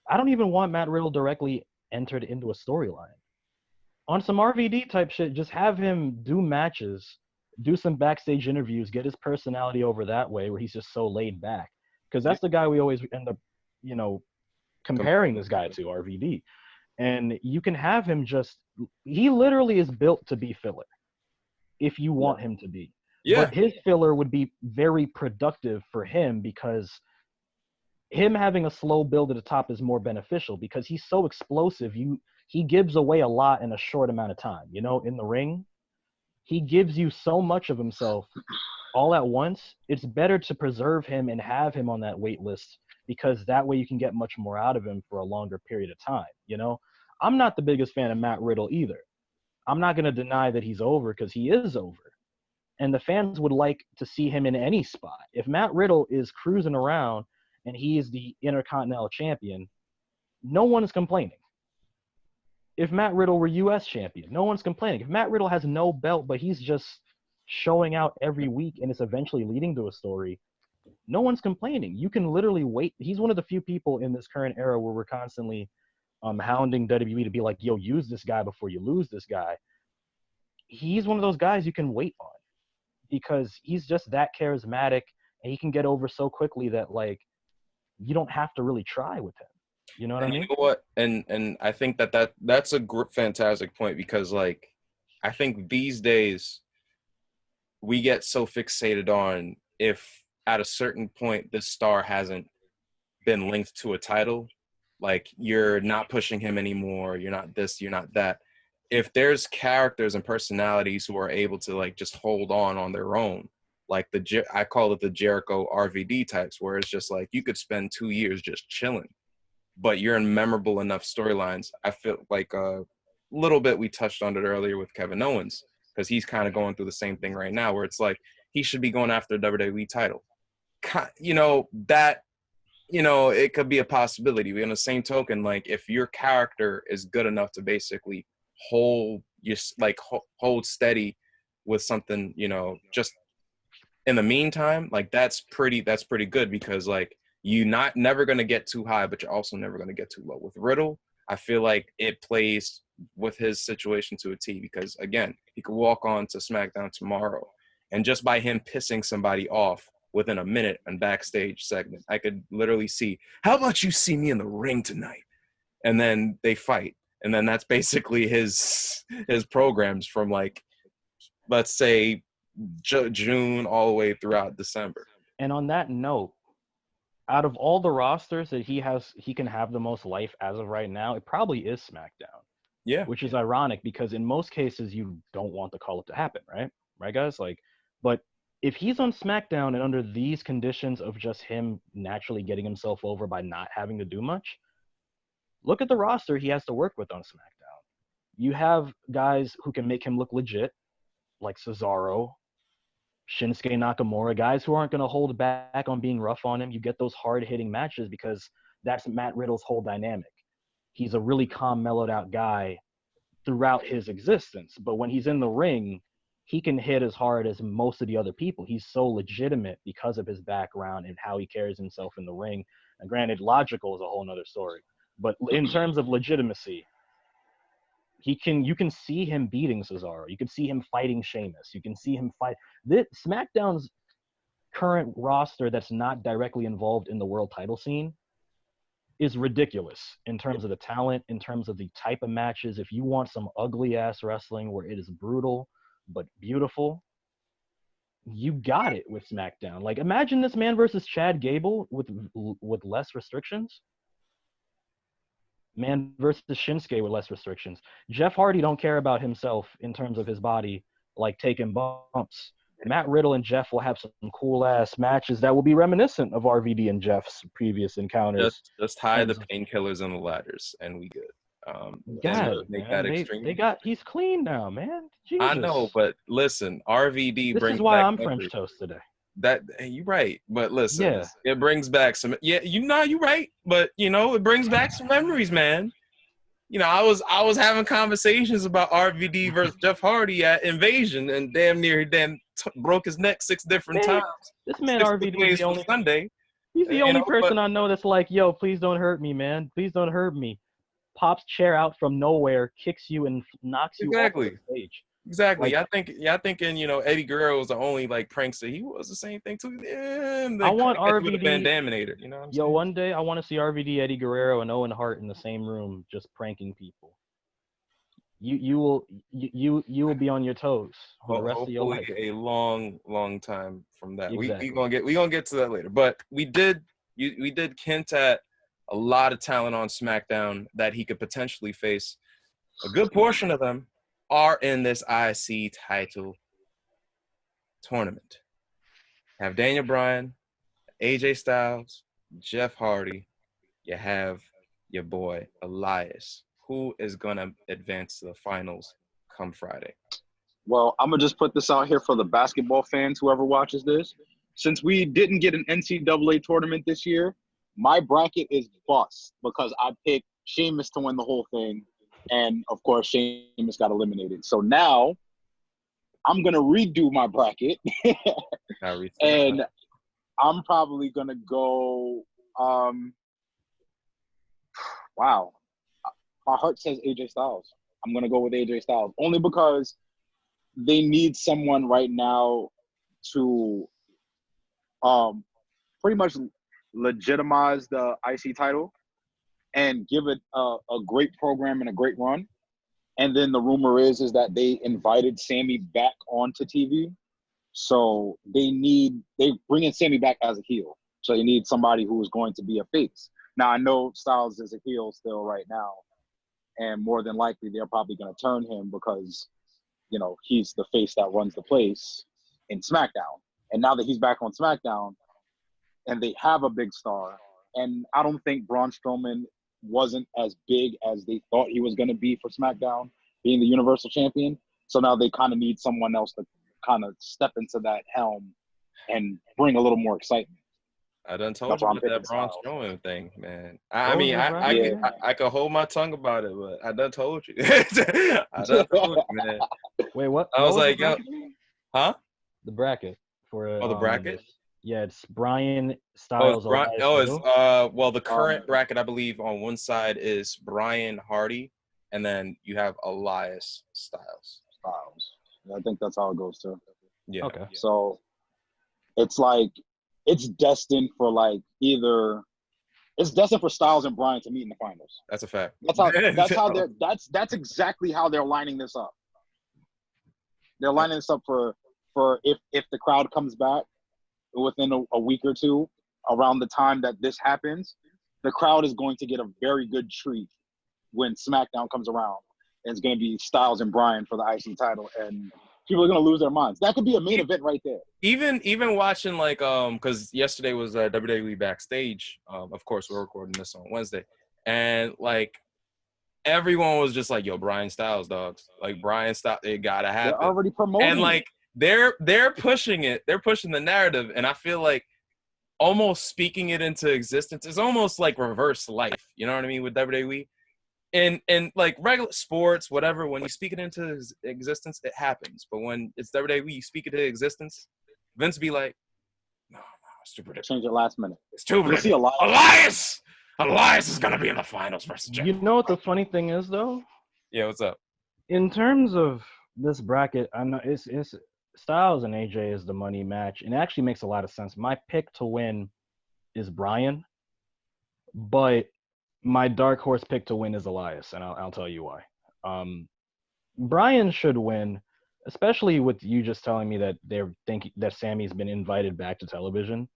I don't even want Matt Riddle directly entered into a storyline. On some RVD type shit, just have him do matches, do some backstage interviews, get his personality over that way where he's just so laid back. Because that's the guy we always end up, you know, comparing this guy to, RVD. And you can have him he literally is built to be filler if you want him to be. Yeah. But his filler would be very productive for him, because him having a slow build at the top is more beneficial because he's so explosive. He gives away a lot in a short amount of time. You know, in the ring, he gives you so much of himself all at once. It's better to preserve him and have him on that wait list, because that way you can get much more out of him for a longer period of time. You know, I'm not the biggest fan of Matt Riddle either. I'm not going to deny that he's over, because he is over. And the fans would like to see him in any spot. If Matt Riddle is cruising around and he is the Intercontinental Champion, no one is complaining. If Matt Riddle were U.S. Champion, no one's complaining. If Matt Riddle has no belt, but he's just showing out every week and it's eventually leading to a story, no one's complaining. You can literally wait. He's one of the few people in this current era where we're constantly hounding WWE to be like, yo, use this guy before you lose this guy. He's one of those guys you can wait on, because he's just that charismatic and he can get over so quickly that, like, you don't have to really try with him. You know what I mean? You know what? And I think that's a fantastic point, because, like, I think these days we get so fixated on if at a certain point this star hasn't been linked to a title, Like, you're not pushing him anymore. You're not this, you're not that. If there's characters and personalities who are able to like just hold on their own, like I call it the Jericho RVD types, where it's just like you could spend 2 years just chilling, but you're in memorable enough storylines. I feel like a little bit we touched on it earlier with Kevin Owens, because he's kind of going through the same thing right now, where it's like he should be going after the WWE title. That, it could be a possibility. But on the same token, like if your character is good enough to basically hold steady with something, just in the meantime, like that's pretty good, because like never going to get too high, but you're also never going to get too low. With Riddle, I feel like it plays with his situation to a T, because again, he could walk on to SmackDown tomorrow, and just by him pissing somebody off within a minute on backstage segment, I could literally see, how about you see me in the ring tonight? And then they fight. And then that's basically his programs from like, let's say June all the way throughout December. And on that note, out of all the rosters that he can have the most life as of right now, it probably is SmackDown. Yeah. Which is ironic, because in most cases you don't want the call up to happen, right? Right, guys? Like, but if he's on SmackDown and under these conditions of just him naturally getting himself over by not having to do much, look at the roster he has to work with on SmackDown. You have guys who can make him look legit, like Cesaro, Shinsuke Nakamura, guys who aren't going to hold back on being rough on him. You get those hard-hitting matches because that's Matt Riddle's whole dynamic. He's a really calm, mellowed out guy throughout his existence. But when he's in the ring, he can hit as hard as most of the other people. He's so legitimate because of his background and how he carries himself in the ring. And granted, logical is a whole nother story. But in terms of legitimacy, you can see him beating Cesaro. You can see him fighting Sheamus. You can see him fight. SmackDown's current roster that's not directly involved in the world title scene is ridiculous in terms of the talent, in terms of the type of matches. If you want some ugly ass wrestling where it is brutal but beautiful, you got it with SmackDown. Like, imagine this man versus Chad Gable with less restrictions. Man versus Shinsuke with less restrictions. Jeff Hardy don't care about himself in terms of his body, like taking bumps. Matt Riddle and Jeff will have some cool ass matches that will be reminiscent of RVD and Jeff's previous encounters. Just hide the painkillers and the ladders, and we good. He's clean now, man. Jesus. I know, but listen, RVD this brings is why back I'm memories. French toast today. You're right, but listen, It brings back some. Yeah, you're right, but it brings back some memories, man. I was having conversations about RVD versus Jeff Hardy at Invasion, and damn near broke his neck 6 different times. This man RVD is the only Sunday. He's the only person I know that's like, yo, please don't hurt me, man. Please don't hurt me. Pops chair out from nowhere, kicks you and knocks you off the stage. Exactly. Like, I think Eddie Guerrero was the only like prankster. He was the same thing too. I want RVD Van Daminator. You know what I'm saying? One day I want to see RVD, Eddie Guerrero, and Owen Hart in the same room just pranking people. You will be on your toes for the rest of your life. A long time from that. Exactly. We gonna get to that later. But we did hint at a lot of talent on SmackDown that he could potentially face. A good portion of them are in this IC title tournament. You have Daniel Bryan, AJ Styles, Jeff Hardy. You have your boy Elias, who is going to advance to the finals come Friday. Well, I'm going to just put this out here for the basketball fans, whoever watches this. Since we didn't get an NCAA tournament this year, my bracket is bust because I picked Sheamus to win the whole thing. And, of course, Sheamus got eliminated. So now I'm going to redo my bracket. And I'm probably going to go wow. My heart says AJ Styles. I'm going to go with AJ Styles. Only because they need someone right now to pretty much legitimize the IC title and give it a great program and a great run. And then the rumor is that they invited Sammy back onto TV. So they bring in Sammy back as a heel. So they need somebody who is going to be a face. Now I know Styles is a heel still right now, and more than likely they're probably going to turn him because, you know, he's the face that runs the place in SmackDown. And now that he's back on SmackDown, and they have a big star, and I don't think Braun Strowman wasn't as big as they thought he was going to be for SmackDown, being the Universal Champion. So now they kind of need someone else to kind of step into that helm and bring a little more excitement. I done told That's you why I'm about that picking Braun Styles. Strowman thing, man. What was your bracket again? I could hold my tongue about it, but I done told you. I done told you, man. Wait, what? I was what like, the yo, bracket again? huh? The bracket for Oh, the bracket? yeah, it's Brian Oh, Styles, it's Brian. Elias. Oh, and it's who? well, the current bracket, I believe, on one side is Brian Hardy, and then you have Elias Styles. Styles. I think that's how it goes too. Yeah. Okay. Yeah. So it's like it's destined for like either it's destined for Styles and Bryan to meet in the finals. That's a fact. That's exactly how they're lining this up. They're lining this up for if the crowd comes back within a week or two around the time that this happens, the crowd is going to get a very good treat when SmackDown comes around. And it's going to be Styles and Bryan for the IC title, and people are going to lose their minds. That could be a main event right there. Even watching like because yesterday was WWE Backstage. Of course, we're recording this on Wednesday, and like everyone was just like, "Yo, Brian Styles, dogs! Like Brian Styles, it gotta happen." They're already promoting, and like they're pushing it. They're pushing the narrative, and I feel like almost speaking it into existence is almost like reverse life. You know what I mean with WWE. And like regular sports, whatever, when you speak it into existence, it happens. But when it's WWE, you speak it into existence, Vince be like, no, it's too predictable. Change it last minute. It's too predictable. Elias is gonna be in the finals versus Jeff. You know what the funny thing is though? Yeah, what's up? In terms of this bracket, I know it's Styles and AJ is the money match, and it actually makes a lot of sense. My pick to win is Bryan, but my dark horse pick to win is Elias, and I'll tell you why. Bryan should win, especially with you just telling me that they're thinking that Sammy's been invited back to television.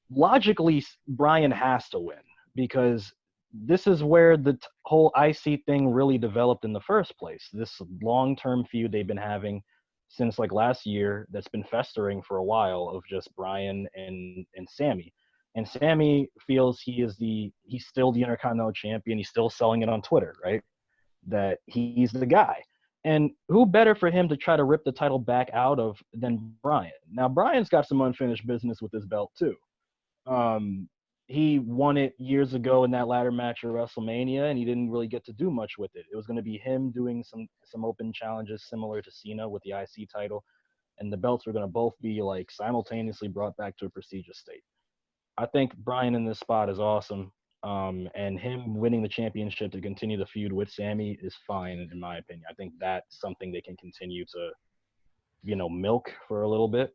Logically, Bryan has to win because this is where the whole IC thing really developed in the first place. This long-term feud they've been having since like last year that's been festering for a while of just Bryan and Sammy. And Sammy feels he's still the Intercontinental Champion. He's still selling it on Twitter, right? That he's the guy. And who better for him to try to rip the title back out of than Bryan? Now, Bryan's got some unfinished business with his belt, too. He won it years ago in that ladder match at WrestleMania, and he didn't really get to do much with it. It was going to be him doing some open challenges similar to Cena with the IC title, and the belts were going to both be like simultaneously brought back to a prestigious state. I think Bryan in this spot is awesome, and him winning the championship to continue the feud with Sammy is fine, in my opinion. I think that's something they can continue to, milk for a little bit.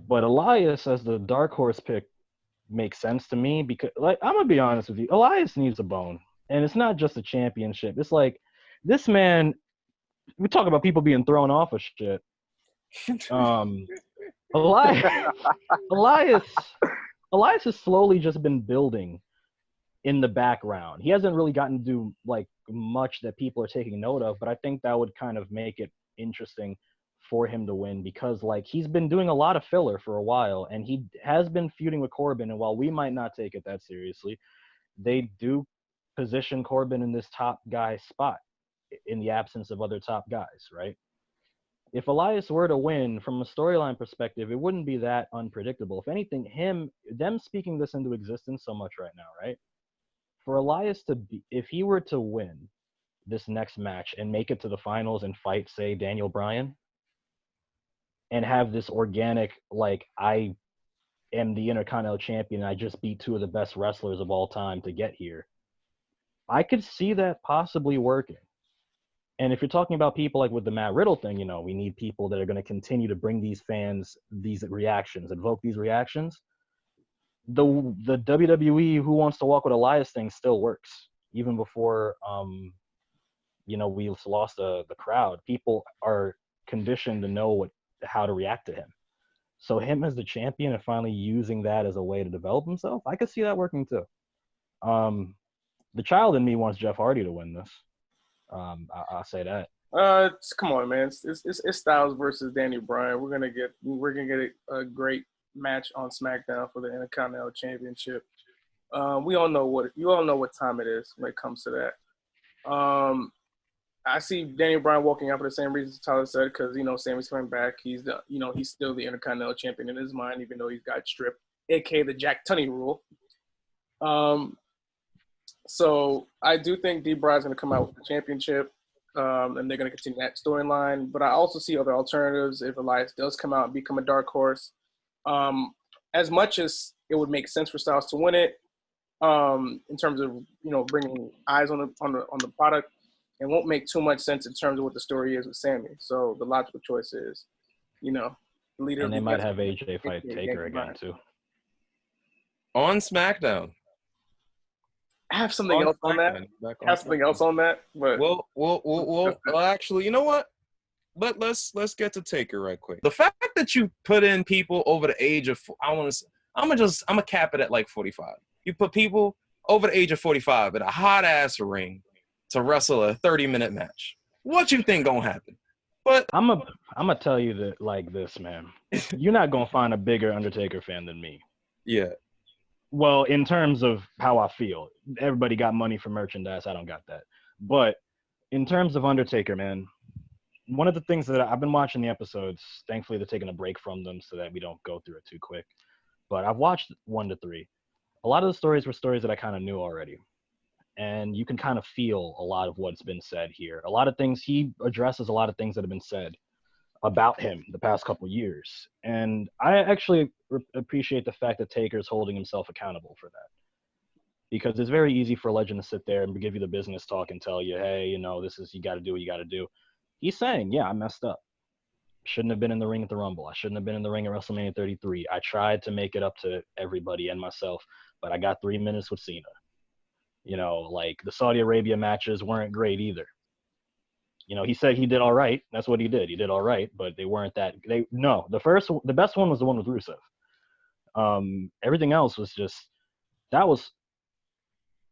But Elias as the dark horse pick makes sense to me because, like, I'm going to be honest with you, Elias needs a bone. And it's not just a championship. It's like this man, we talk about people being thrown off of shit. Elias has slowly just been building in the background. He hasn't really gotten to do like much that people are taking note of, but I think that would kind of make it interesting for him to win because like he's been doing a lot of filler for a while and he has been feuding with Corbin, and while we might not take it that seriously, they do position Corbin in this top guy spot in the absence of other top guys, right? If Elias were to win from a storyline perspective, it wouldn't be that unpredictable. If anything, them speaking this into existence so much right now, right? For Elias if he were to win this next match and make it to the finals and fight, say, Daniel Bryan, and have this organic, like, I am the Intercontinental Champion, and I just beat two of the best wrestlers of all time to get here, I could see that possibly working. And if you're talking about people like with the Matt Riddle thing, we need people that are going to continue to bring these fans these reactions, evoke these reactions. The WWE Who Wants to Walk with Elias thing still works, even before we lost the crowd. People are conditioned to know how to react to him. So him as the champion and finally using that as a way to develop himself, I could see that working too. The child in me wants Jeff Hardy to win this. I'll say that. Come on, man. It's Styles versus Danny Bryan. We're gonna get a great match on SmackDown for the Intercontinental Championship. You all know what time it is when it comes to that. I see Danny Bryan walking out for the same reasons Tyler said, because Sammy's coming back. He's still the Intercontinental Champion in his mind, even though he's got stripped, aka the Jack Tunney rule. So I do think D. Bryan's going to come out with the championship, and they're going to continue that storyline. But I also see other alternatives if Elias does come out and become a dark horse. As much as it would make sense for Styles to win it, in terms of bringing eyes on the product, it won't make too much sense in terms of what the story is with Sammy. So the logical choice is, the leader. And they might have AJ fight Taker again too. On SmackDown. I have something else on that. But Well, actually, you know what? Let's get to Taker right quick. The fact that you put in people over the age of I'm gonna cap it at like 45. You put people over the age of 45 in a hot ass ring to wrestle a 30-minute match. What you think gonna happen? But I'm gonna tell you that like this, man. You're not gonna find a bigger Undertaker fan than me. Yeah. Well, in terms of how I feel, everybody got money for merchandise. I don't got that. But in terms of Undertaker, man, one of the things that I've been watching the episodes, thankfully they're taking a break from them so that we don't go through it too quick. But I've watched 1 to 3. A lot of the stories were stories that I kind of knew already. And you can kind of feel a lot of what's been said here. A lot of things, he addresses a lot of things that have been said about him the past couple years. And I actually appreciate the fact that Taker's holding himself accountable for that. Because it's very easy for a legend to sit there and give you the business talk and tell you, hey, you got to do what you got to do. He's saying, yeah, I messed up. Shouldn't have been in the ring at the Rumble. I shouldn't have been in the ring at WrestleMania 33. I tried to make it up to everybody and myself, but I got 3 minutes with Cena. Like the Saudi Arabia matches weren't great either. He said he did all right. That's what he did. He did all right, but they weren't that. The best one was the one with Rusev. Everything else was just that was.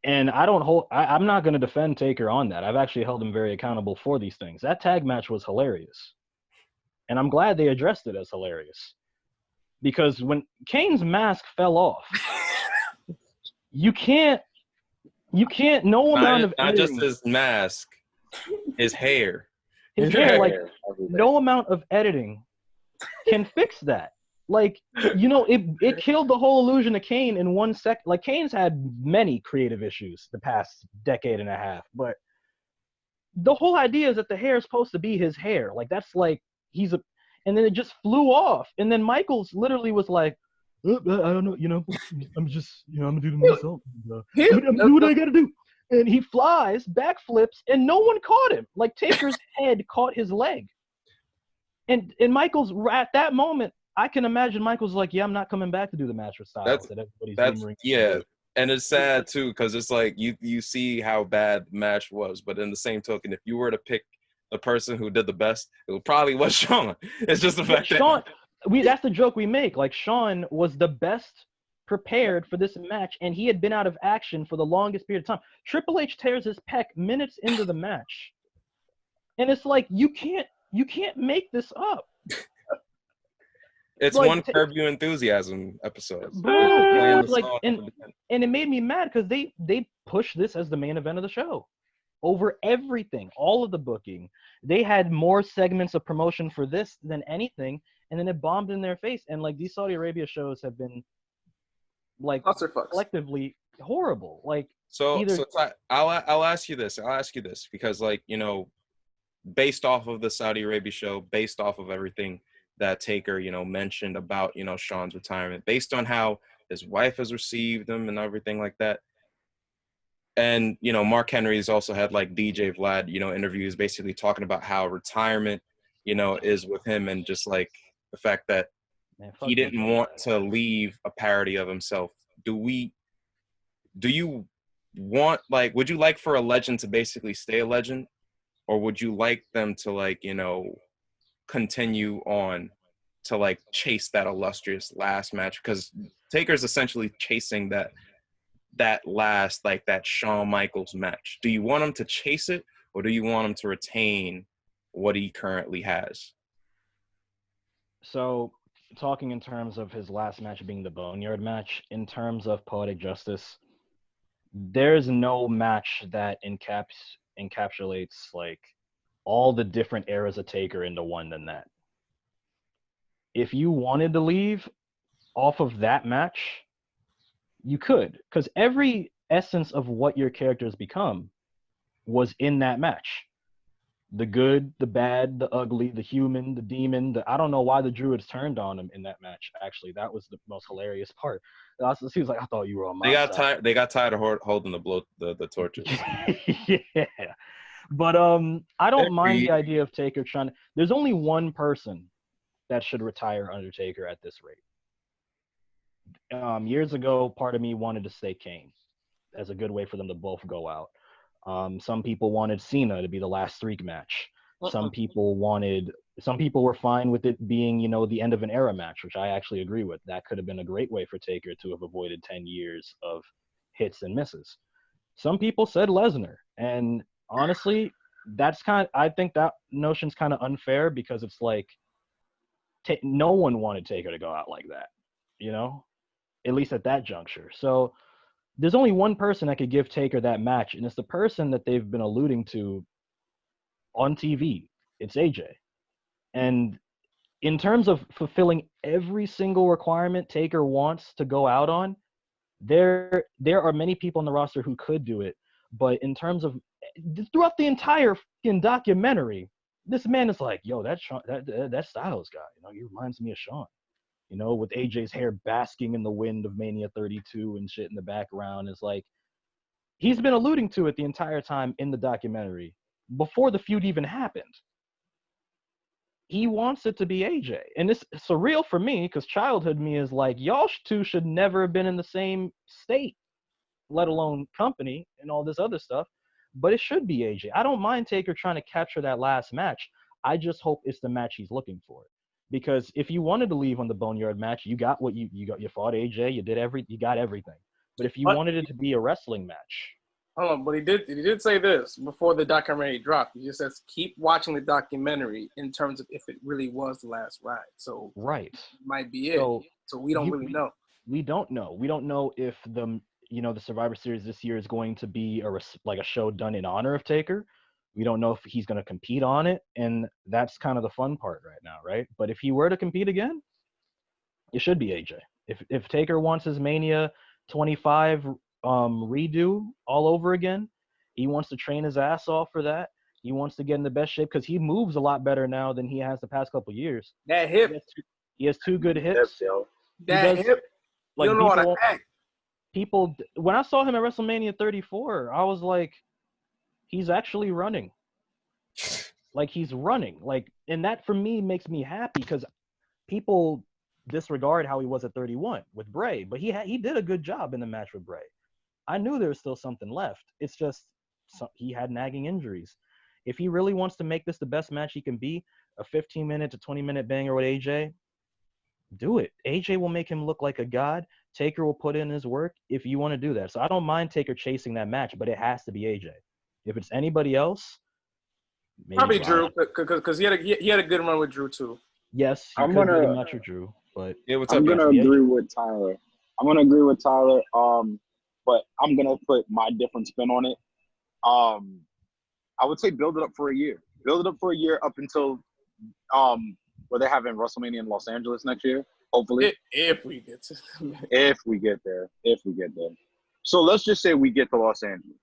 And I'm not going to defend Taker on that. I've actually held him very accountable for these things. That tag match was hilarious, and I'm glad they addressed it as hilarious, because when Kane's mask fell off, you can't. No amount of not editing, just his mask. His hair. His hair, like no amount of editing can fix that. Like, it killed the whole illusion of Kane in 1 second. Like, Kane's had many creative issues the past decade and a half, but the whole idea is that the hair is supposed to be his hair. Like, that's like and then it just flew off. And then Michaels literally was like, I don't know, I'm just, I'm gonna do it myself. I'm gonna do what I gotta do. And he flies, backflips, and no one caught him. Like, Taker's head caught his leg. And Michaels, at that moment, I can imagine Michaels like, yeah, I'm not coming back to do the match with Styles. Yeah. And it's sad, too, because it's like you see how bad the match was. But in the same token, if you were to pick the person who did the best, it probably was Shawn. It's just the fact that that's the joke we make. Like, Shawn was the best prepared for this match, and he had been out of action for the longest period of time. Triple H tears his pec minutes into the match, and it's like you can't make this up. It's like, one Curb Your Enthusiasm episode. And it made me mad because they pushed this as the main event of the show over everything, all of the booking. They had more segments of promotion for this than anything, and then it bombed in their face. And like, these Saudi Arabia shows have been like collectively horrible. Like, so I'll ask you this. Because, like, based off of the Saudi Arabia show, based off of everything that Taker, mentioned about, Shawn's retirement, based on how his wife has received him and everything like that. And, Mark Henry's also had like DJ Vlad, interviews basically talking about how retirement, is with him, and just like the fact that he didn't want to leave a parody of himself. Do you want, like, would you like for a legend to basically stay a legend, or would you like them to, like, continue on to, like, chase that illustrious last match? Because Taker's essentially chasing that last, like that Shawn Michaels match? Do you want him to chase it, or do you want him to retain what he currently has? So, talking in terms of his last match being the Boneyard match, in terms of Poetic Justice, there's no match that encapsulates like all the different eras of Taker into one than that. If you wanted to leave off of that match, you could, because every essence of what your characters become was in that match. The good, the bad, the ugly, the human, the demon. I don't know why the Druids turned on him in that match. Actually, that was the most hilarious part. He was like, "I thought you were on my side." They got tired of holding the torches. Yeah, but I don't mind the idea of Taker trying to. There's only one person that should retire Undertaker at this rate. Years ago, part of me wanted to say Kane as a good way for them to both go out. Some people wanted Cena to be the last streak match. Some people were fine with it being, the end of an era match, which I actually agree with. That could have been a great way for Taker to have avoided 10 years of hits and misses. Some people said Lesnar, and honestly, I think that notion's kind of unfair, because it's like no one wanted Taker to go out like that, at least at that juncture. So there's only one person that could give Taker that match, and it's the person that they've been alluding to on TV. It's AJ. And in terms of fulfilling every single requirement Taker wants to go out on, there are many people on the roster who could do it. But in terms of throughout the entire documentary, this man is like, yo, that Styles guy, he reminds me of Shawn. With AJ's hair basking in the wind of Mania 32 and shit in the background. Is like, he's been alluding to it the entire time in the documentary, before the feud even happened. He wants it to be AJ. And it's surreal for me, because childhood me is like, y'all two should never have been in the same state, let alone company and all this other stuff. But it should be AJ. I don't mind Taker trying to capture that last match. I just hope it's the match he's looking for. Because if you wanted to leave on the Boneyard match, you got what you got. You fought AJ. You got everything. But if you wanted it to be a wrestling match, hold on. But he did say this before the documentary dropped. He just says keep watching the documentary in terms of if it really was the last ride. So right, might be it. So we don't really know. We don't know. We don't know if the Survivor Series this year is going to be a show done in honor of Taker. We don't know if he's going to compete on it, and that's kind of the fun part right now, right? But if he were to compete again, it should be AJ. If Taker wants his Mania 25 redo all over again, he wants to train his ass off for that. He wants to get in the best shape, because he moves a lot better now than he has the past couple of years. That hip. He has two good hips. That hip. You don't know how to act. People, when I saw him at WrestleMania 34, I was like, he's actually running. Like, he's running. Like, and that for me makes me happy, because people disregard how he was at 31 with Bray, but he did a good job in the match with Bray. I knew there was still something left. It's just he had nagging injuries. If he really wants to make this the best match he can be, a 15-minute to 20-minute banger with AJ, do it. AJ will make him look like a god. Taker will put in his work if you want to do that. So I don't mind Taker chasing that match, but it has to be AJ. If it's anybody else, maybe probably Drew, because he had a good run with Drew too. Yes, he could do the match with Drew, but I'm gonna agree with Tyler. But I'm gonna put my different spin on it. I would say build it up for a year. Build it up for a year up until where they're having WrestleMania in Los Angeles next year. Hopefully, if we get to, if we get there. So let's just say we get to Los Angeles.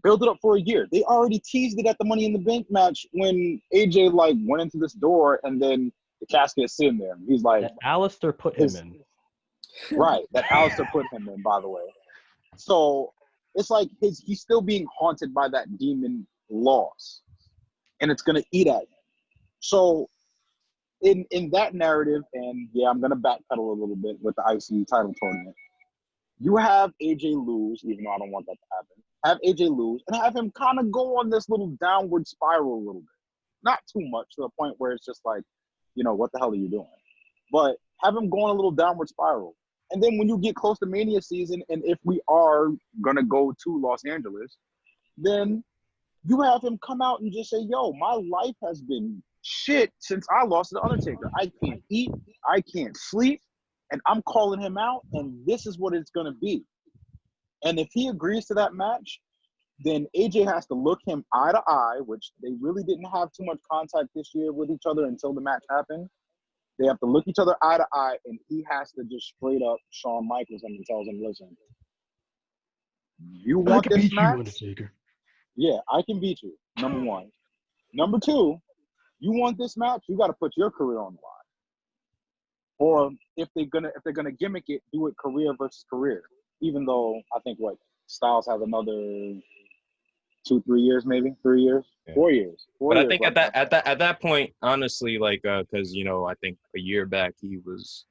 Build it up for a year. They already teased it at the Money in the Bank match when AJ went into this door and then the casket is sitting there. He's like, that Alistair put him in. Right, that Alistair put him in, by the way. So it's like he's still being haunted by that demon loss, and it's gonna eat at him. So in that narrative, and yeah, I'm gonna backpedal a little bit with the IC title tournament. You have AJ lose, even though I don't want that to happen. Have AJ lose and have him kind of go on this little downward spiral a little bit. Not too much to the point where it's just like, what the hell are you doing? But have him go on a little downward spiral. And then when you get close to Mania season, and if we are gonna go to Los Angeles, then you have him come out and just say, yo, my life has been shit since I lost to The Undertaker. I can't eat, I can't sleep, and I'm calling him out, and this is what it's gonna be. And if he agrees to that match, then AJ has to look him eye to eye, which they really didn't have too much contact this year with each other until the match happened. They have to look each other eye to eye, and he has to just straight up Shawn Michaels him and tells him, listen, you want this match? Undertaker. Yeah, I can beat you, number one. Number two, you want this match, you got to put your career on the line. Or if they're gonna gimmick it, do it career versus career. Even though I think Styles has another 2-3 years, maybe 3 years, 4 years. But I think at that point, honestly, like because I think a year back he was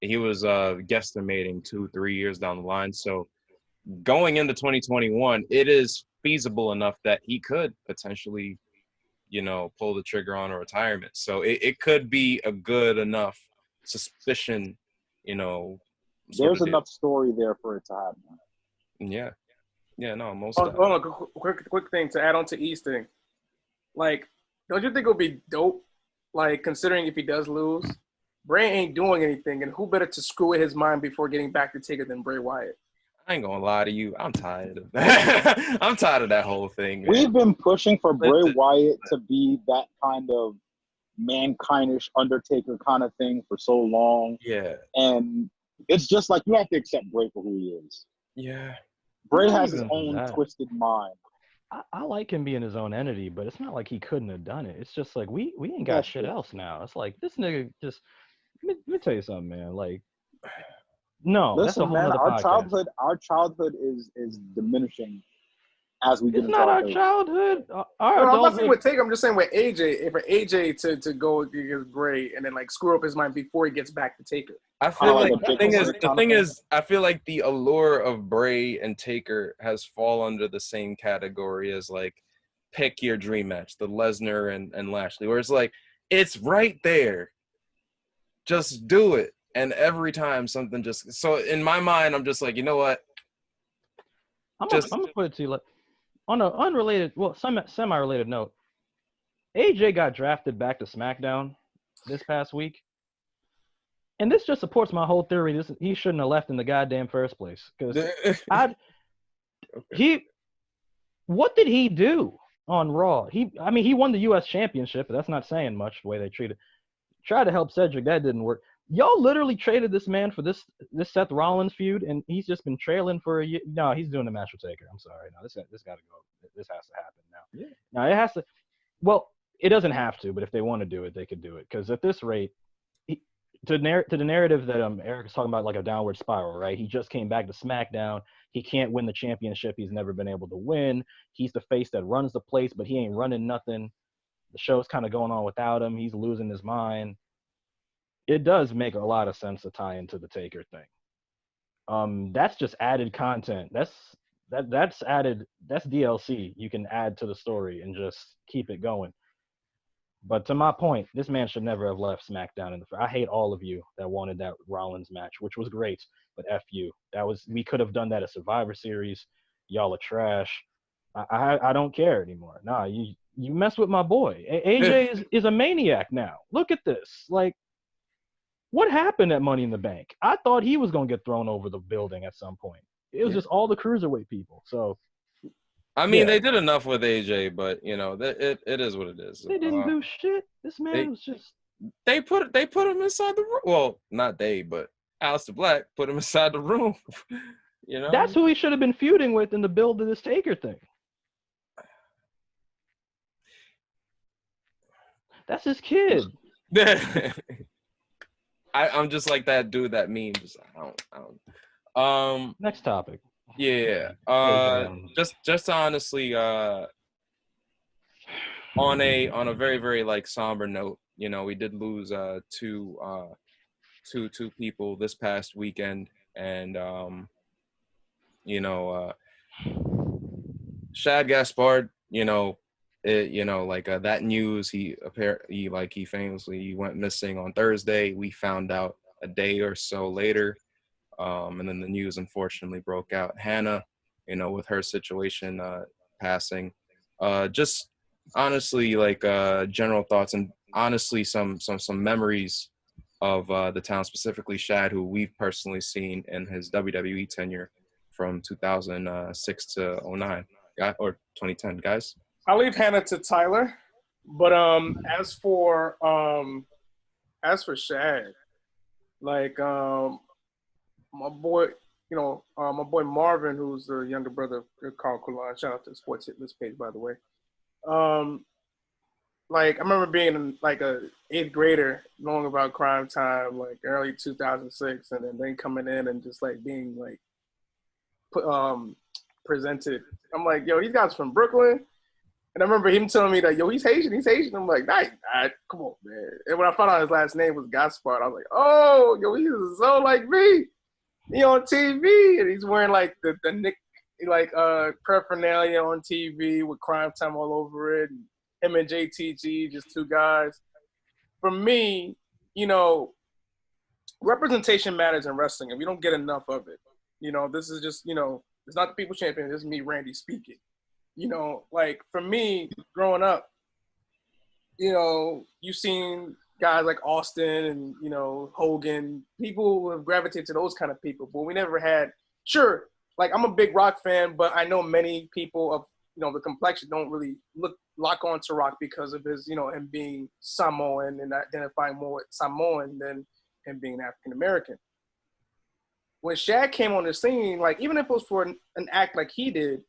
guesstimating 2-3 years down the line. So going into 2021, it is feasible enough that he could potentially, pull the trigger on a retirement. So it could be a good enough suspicion, There's enough story there for it to happen. Yeah. Yeah, no, most Hold on, quick thing to add on to East thing. Like, don't you think it would be dope, like, considering if he does lose, Bray ain't doing anything, and who better to screw with his mind before getting back to Taker than Bray Wyatt? I ain't gonna lie to you. I'm tired of that. I'm tired of that whole thing, man. We've been pushing for Bray Wyatt to be that kind of mankindish Undertaker kind of thing for so long. Yeah. And it's just like you have to accept Bray for who he is. Yeah. Bray has his own twisted mind. I like him being his own entity, but it's not like he couldn't have done it. It's just like we ain't got shit else now. It's like this nigga just let me tell you something, man. Like no, listen, that's a whole man, other podcast. Our childhood is diminishing as we get It's into not our our childhood. I'm not saying with Taker. I'm just saying with AJ. For AJ to go against Bray and then like screw up his mind before he gets back to Taker. I feel like the thing is, I feel like the allure of Bray and Taker has fall under the same category as like pick your dream match, the Lesnar and Lashley, where it's like it's right there, just do it. And every time something so in my mind, I'm just like, you know what? I'm gonna put it to you like on an unrelated, semi-related note. AJ got drafted back to SmackDown this past week. And this just supports my whole theory. He shouldn't have left in the goddamn first place. Because what did he do on Raw? He won the U.S. Championship, but that's not saying much the way they treated. Tried to help Cedric, that didn't work. Y'all literally traded this man for this Seth Rollins feud, and he's just been trailing for a year. No, he's doing the match with Taker. I'm sorry. No, this got to go. This has to happen now. Yeah. Now it has to. Well, it doesn't have to, but if they want to do it, they could do it. Because at this rate. To the narrative that Eric is talking about, like a downward spiral, right? He just came back to SmackDown. He can't win the championship. He's never been able to win. He's the face that runs the place, but he ain't running nothing. The show's kind of going on without him. He's losing his mind. It does make a lot of sense to tie into the Taker thing. That's just added content. That's added. That's DLC you can add to the story and just keep it going. But to my point, this man should never have left SmackDown I hate all of you that wanted that Rollins match, which was great, but F you. We could have done that at Survivor Series. Y'all are trash. I don't care anymore. Nah, you mess with my boy. AJ is a maniac now. Look at this. Like, what happened at Money in the Bank? I thought he was going to get thrown over the building at some point. It was just all the cruiserweight people. So. I mean, they did enough with AJ, but it is what it is. They didn't do shit. This man was just. They put him inside the room. Well, not they, but Aleister Black put him inside the room. That's who he should have been feuding with in the build of this Taker thing. That's his kid. I'm just like that dude that meme. I don't. Next topic. Yeah. Just honestly, on a very, very like somber note, we did lose two people this past weekend, and Shad Gaspard, that news, he famously went missing on Thursday. We found out a day or so later. And then the news unfortunately broke out. Hannah, with her situation passing, just honestly, like general thoughts and honestly some memories of the town, specifically Shad, who we've personally seen in his WWE tenure from 2006 to '09, or 2010, guys. I'll leave Hannah to Tyler, but as for Shad, like my boy, my boy Marvin, who's the younger brother of Carl Kulan. Shout out to the Sports Hit List page, by the way. Like I remember being like a 8th grader, knowing about Crime Time, like early 2006, and then coming in and just like being like presented. I'm like, yo, these guys from Brooklyn. And I remember him telling me that, yo, he's Haitian. I'm like, nah, come on, man. And when I found out his last name was Gaspard, I was like, oh, yo, he's so like me. He on TV, and he's wearing like the Nick, like paraphernalia on TV with Crime Time all over it. And him and JTG, just two guys. For me, representation matters in wrestling, and we don't get enough of it. This is just, it's not the People Champion. This is me, Randy, speaking. Like for me, growing up, you've seen guys like Austin and, Hogan, people who have gravitated to those kind of people, but we never had, sure, like I'm a big Rock fan, but I know many people of, the complexion don't really lock on to Rock because of his, him being Samoan and identifying more with Samoan than him being African-American. When Shaq came on the scene, like even if it was for an act like he did,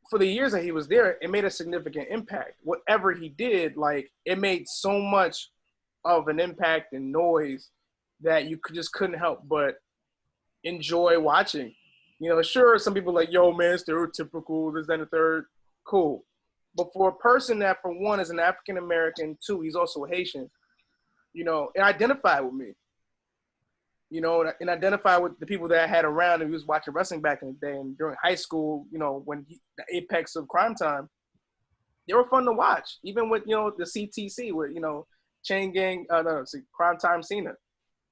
for the years that he was there, it made a significant impact. Whatever he did, like it made so much of an impact and noise that you just couldn't help but enjoy watching. Sure, some people are like, yo, man, stereotypical, this, that, and the third. Cool. But for a person that, for one, is an African-American, two, he's also Haitian, and identify with me. And identify with the people that I had around and we was watching wrestling back in the day. And during high school, when the apex of Crime Time, they were fun to watch. Even with, the CTC with, Chain Gang, Crime Time Cena.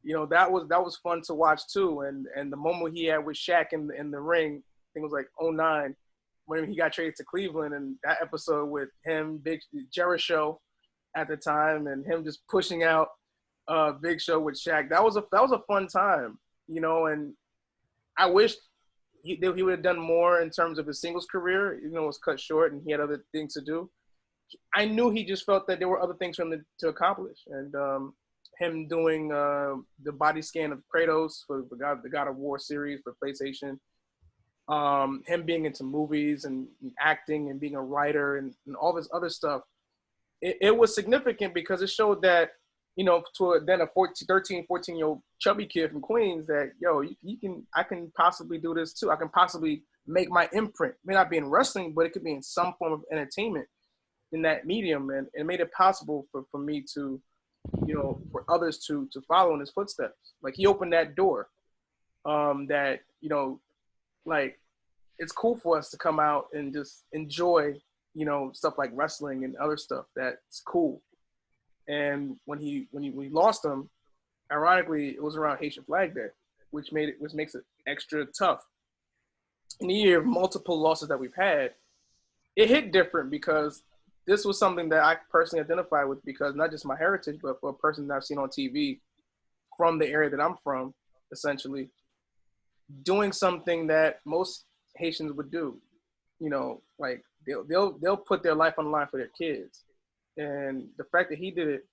That was fun to watch too. And the moment he had with Shaq in the ring, I think it was like '09, when he got traded to Cleveland, and that episode with him, Big Jericho at the time, and him just pushing out Big Show with Shaq. That was a fun time, and I wish he would have done more in terms of his singles career. It was cut short and he had other things to do. I knew he just felt that there were other things for him to accomplish, and him doing the body scan of Kratos for the God of War series for PlayStation, him being into movies and acting and being a writer and all this other stuff. It was significant because it showed that, to then a 13, 14-year-old chubby kid from Queens that, yo, I can possibly do this too. I can possibly make my imprint. It may not be in wrestling, but it could be in some form of entertainment in that medium. And it made it possible for me to, for others to follow in his footsteps. Like he opened that door that, like it's cool for us to come out and just enjoy, stuff like wrestling and other stuff that's cool. And when we lost him, ironically, it was around Haitian Flag Day, which makes it extra tough. In the year of multiple losses that we've had, it hit different because this was something that I personally identify with, because not just my heritage, but for a person that I've seen on TV from the area that I'm from, essentially, doing something that most Haitians would do. Like they'll put their life on the line for their kids. And the fact that he did it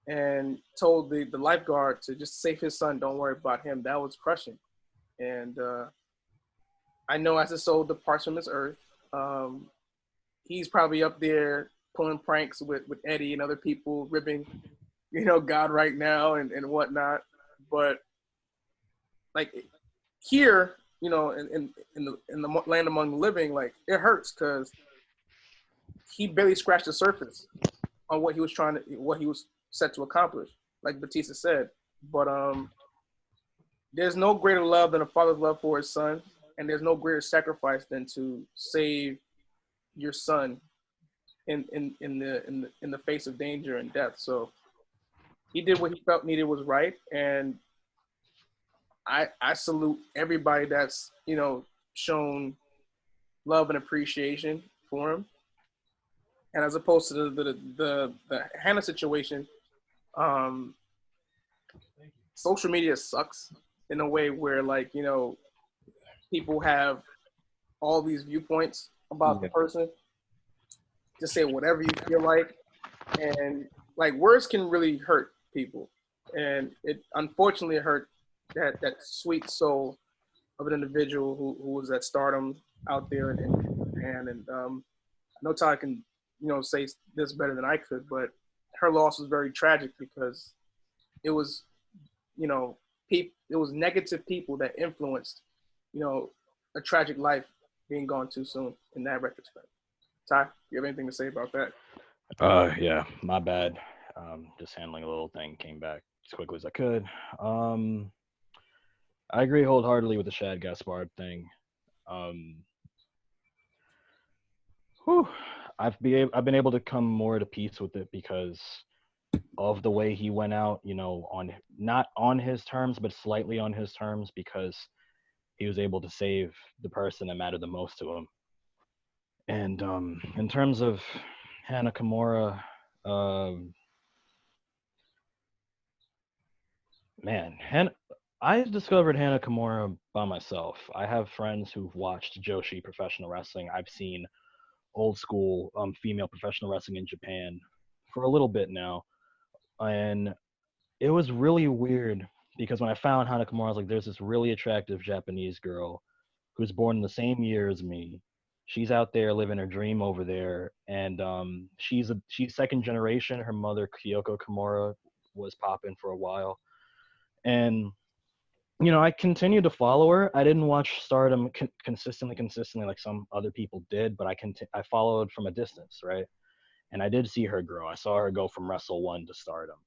and told the lifeguard to just save his son, don't worry about him, that was crushing. And I know as his soul departs from this earth, he's probably up there pulling pranks with Eddie and other people, ribbing, God right now and whatnot. But like here, in the land among the living, like it hurts because he barely scratched the surface on what he was set to accomplish, like Batista said. But there's no greater love than a father's love for his son, and there's no greater sacrifice than to save your son in the face of danger and death. So he did what he felt needed was right, and I salute everybody that's, you know, shown love and appreciation for him. And as opposed to the Hannah situation, social media sucks in a way where, like, you know, people have all these viewpoints about the person. Just say whatever you feel like, and like words can really hurt people, and it unfortunately hurt that sweet soul of an individual who was at stardom out there in Japan. And I know Todd can, you know, say this better than I could, but her loss was very tragic because it was, you know, it was negative people that influenced, you know, a tragic life being gone too soon in that retrospect. Ty, you have anything to say about that? Yeah, my bad. Just handling a little thing, came back as quickly as I could. I agree wholeheartedly with the Shad Gaspard thing. Whew, I've been able to come more to peace with it because of the way he went out, you know, on not on his terms, but slightly on his terms, because he was able to save the person that mattered the most to him. And in terms of Hannah Kimura, man, I discovered Hannah Kimura by myself. I have friends who've watched Joshi professional wrestling. I've seen old school female professional wrestling in Japan for a little bit now, and it was really weird because when I found Hannah Kimura, I was like, there's this really attractive Japanese girl who's born in the same year as me. She's out there living her dream over there, and she's second generation. Her mother Kyoko Kimura was popping for a while, and you know, I continued to follow her. I didn't watch Stardom consistently like some other people did, but I followed from a distance, right? And I did see her grow. I saw her go from Wrestle One to Stardom,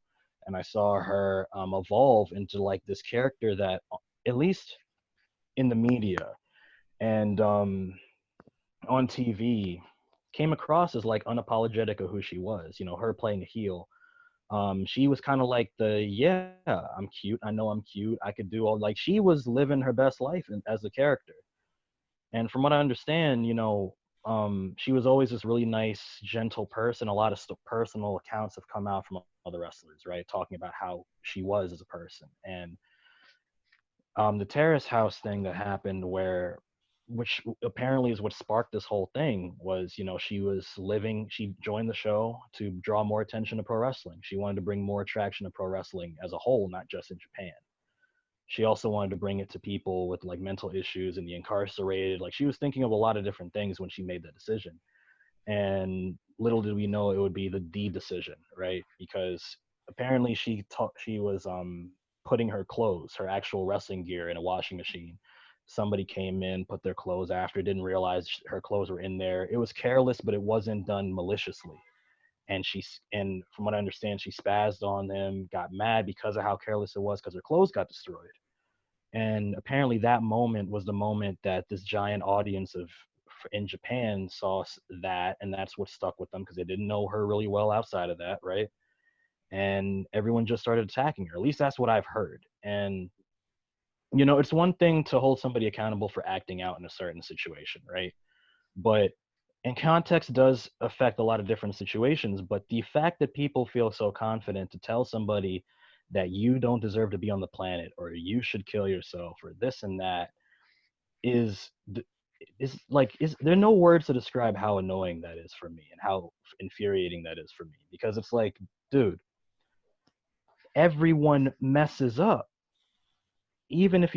and I saw her evolve into like this character that, at least in the media and on TV, came across as like unapologetic of who she was. You know, her playing a heel. She was kind of like yeah, I'm cute, I know I'm cute, I could do all, like, she was living her best life as a character. And from what I understand, you know, she was always this really nice, gentle person. A lot of personal accounts have come out from other wrestlers, right, talking about how she was as a person. And the Terrace House thing that happened, which apparently is what sparked this whole thing, was, you know, she joined the show to draw more attention to pro wrestling. She wanted to bring more attraction to pro wrestling as a whole, not just in Japan. She also wanted to bring it to people with like mental issues and the incarcerated. Like, she was thinking of a lot of different things when she made that decision. And little did we know it would be the D decision, right? Because apparently she was putting her clothes, her actual wrestling gear, in a washing machine. Somebody came in, put their clothes after, didn't realize her clothes were in there. It was careless, but it wasn't done maliciously. And from what I understand, she spazzed on them, got mad because of how careless it was, because her clothes got destroyed. And apparently that moment was the moment that this giant audience in Japan saw that, and that's what stuck with them, because they didn't know her really well outside of that, right? And everyone just started attacking her. At least that's what I've heard. And you know, it's one thing to hold somebody accountable for acting out in a certain situation, right? But and context does affect a lot of different situations. But the fact that people feel so confident to tell somebody that you don't deserve to be on the planet, or you should kill yourself, or this and that, is there are no words to describe how annoying that is for me and how infuriating that is for me. Because it's like, dude, everyone messes up. Even if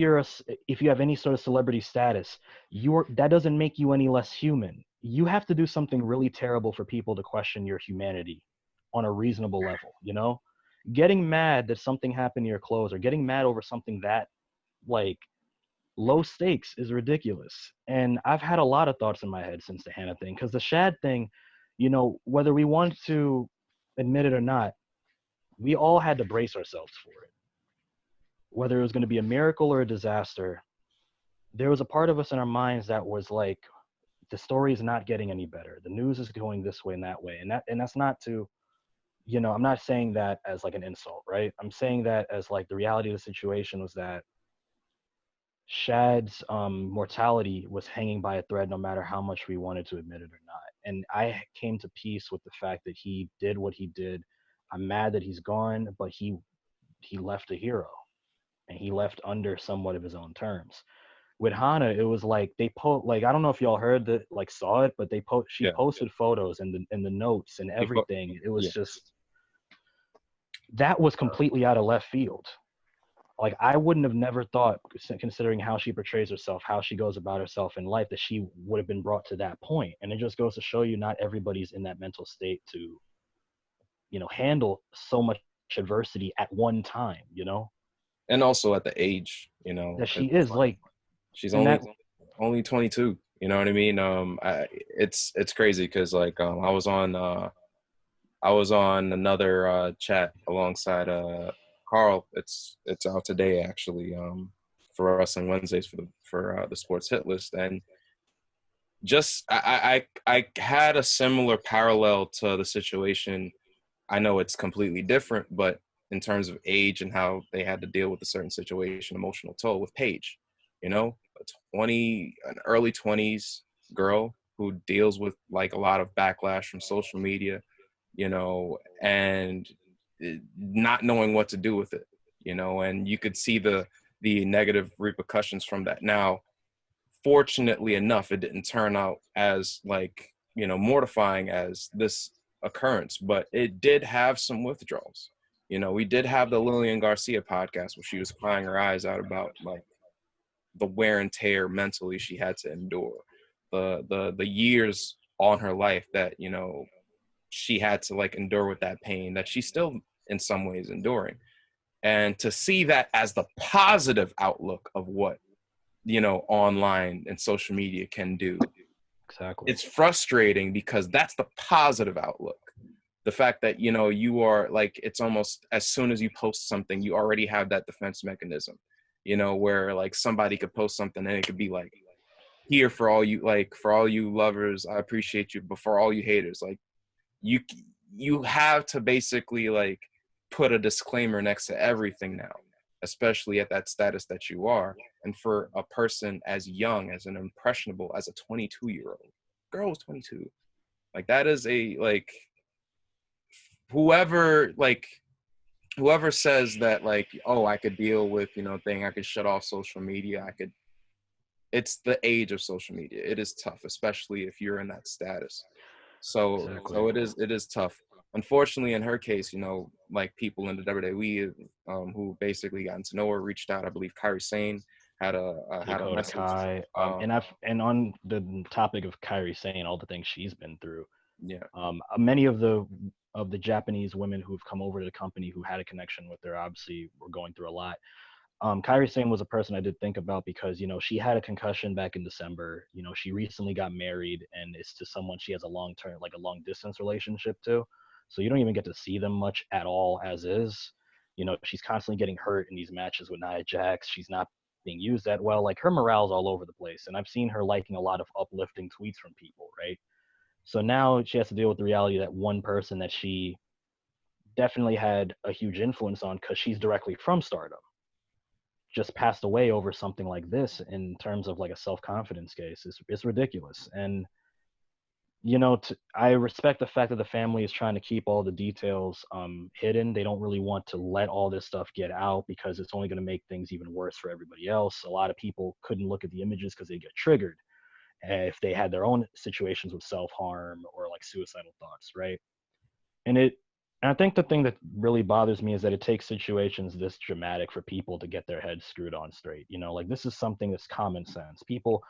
if you have any sort of celebrity status, that doesn't make you any less human. You have to do something really terrible for people to question your humanity on a reasonable level, you know? Getting mad that something happened to your clothes, or getting mad over something that, like, low stakes, is ridiculous. And I've had a lot of thoughts in my head since the Hannah thing, because the Shad thing, you know, whether we want to admit it or not, we all had to brace ourselves for it. Whether it was going to be a miracle or a disaster, there was a part of us in our minds that was like, the story is not getting any better. The news is going this way and that way. And that's not to, you know, I'm not saying that as like an insult, right? I'm saying that as like the reality of the situation was that Shad's mortality was hanging by a thread no matter how much we wanted to admit it or not. And I came to peace with the fact that he did what he did. I'm mad that he's gone, but he left a hero, and he left under somewhat of his own terms. With Hana, it was like like, I don't know if y'all heard that, like, saw it, but she Yeah. posted photos and the notes and They po- everything. It was yeah. just, that was completely out of left field. Like, I wouldn't have never thought, considering how she portrays herself, how she goes about herself in life, that she would have been brought to that point. And it just goes to show you, not everybody's in that mental state to, handle so much adversity at one time, And also at the age, that 'cause she is, like, she's and that, only 22. You know what I mean? It's crazy because like I was on another chat alongside Carl. It's out today actually for us on Wednesdays for the sports hit list. And just I had a similar parallel to the situation. I know it's completely different, but in terms of age and how they had to deal with a certain situation, emotional toll with Paige, an early 20s girl who deals with like a lot of backlash from social media, and not knowing what to do with it, and you could see the negative repercussions from that. Now, fortunately enough, it didn't turn out as like, mortifying as this occurrence, but it did have some withdrawals. We did have the Lillian Garcia podcast where she was crying her eyes out about like the wear and tear mentally she had to endure, the years on her life that, she had to like endure with that pain that she's still in some ways enduring. And to see that as the positive outlook of what, online and social media can do. exactly. It's frustrating because that's the positive outlook. The fact that, you are like, it's almost as soon as you post something, you already have that defense mechanism, where like somebody could post something and it could be like, here for all you lovers, I appreciate you, but for all you haters, like you have to basically like put a disclaimer next to everything now, especially at that status that you are. And for a person as young, as an impressionable, as a 22-year-old girl, was 22, like that is a like whoever says that like, oh, I could deal with I could shut off social media, it's the age of social media. It is tough, especially if you're in that status. So Exactly. so it is tough. Unfortunately, in her case, like people in the WWE who basically gotten to know her reached out. I believe Kairi Sane had a Dakota message. Kai, and on the topic of Kairi Sane, all the things she's been through, Yeah, many of the Japanese women who've come over to the company who had a connection with her obviously were going through a lot. Kairi Sane was a person I did think about because, she had a concussion back in December. She recently got married, and it's to someone she has a long-term, like a long-distance relationship to. So you don't even get to see them much at all as is. She's constantly getting hurt in these matches with Nia Jax. She's not being used that well. Like, her morale's all over the place. And I've seen her liking a lot of uplifting tweets from people, right? So now she has to deal with the reality that one person that she definitely had a huge influence on, because she's directly from Stardom, just passed away over something like this. In terms of like a self-confidence case, it's ridiculous. And I respect the fact that the family is trying to keep all the details hidden. They don't really want to let all this stuff get out because it's only going to make things even worse for everybody else. A lot of people couldn't look at the images because they get triggered if they had their own situations with self-harm or like suicidal thoughts, right? And I think the thing that really bothers me is that it takes situations this dramatic for people to get their heads screwed on straight. Like, this is something that's common sense. People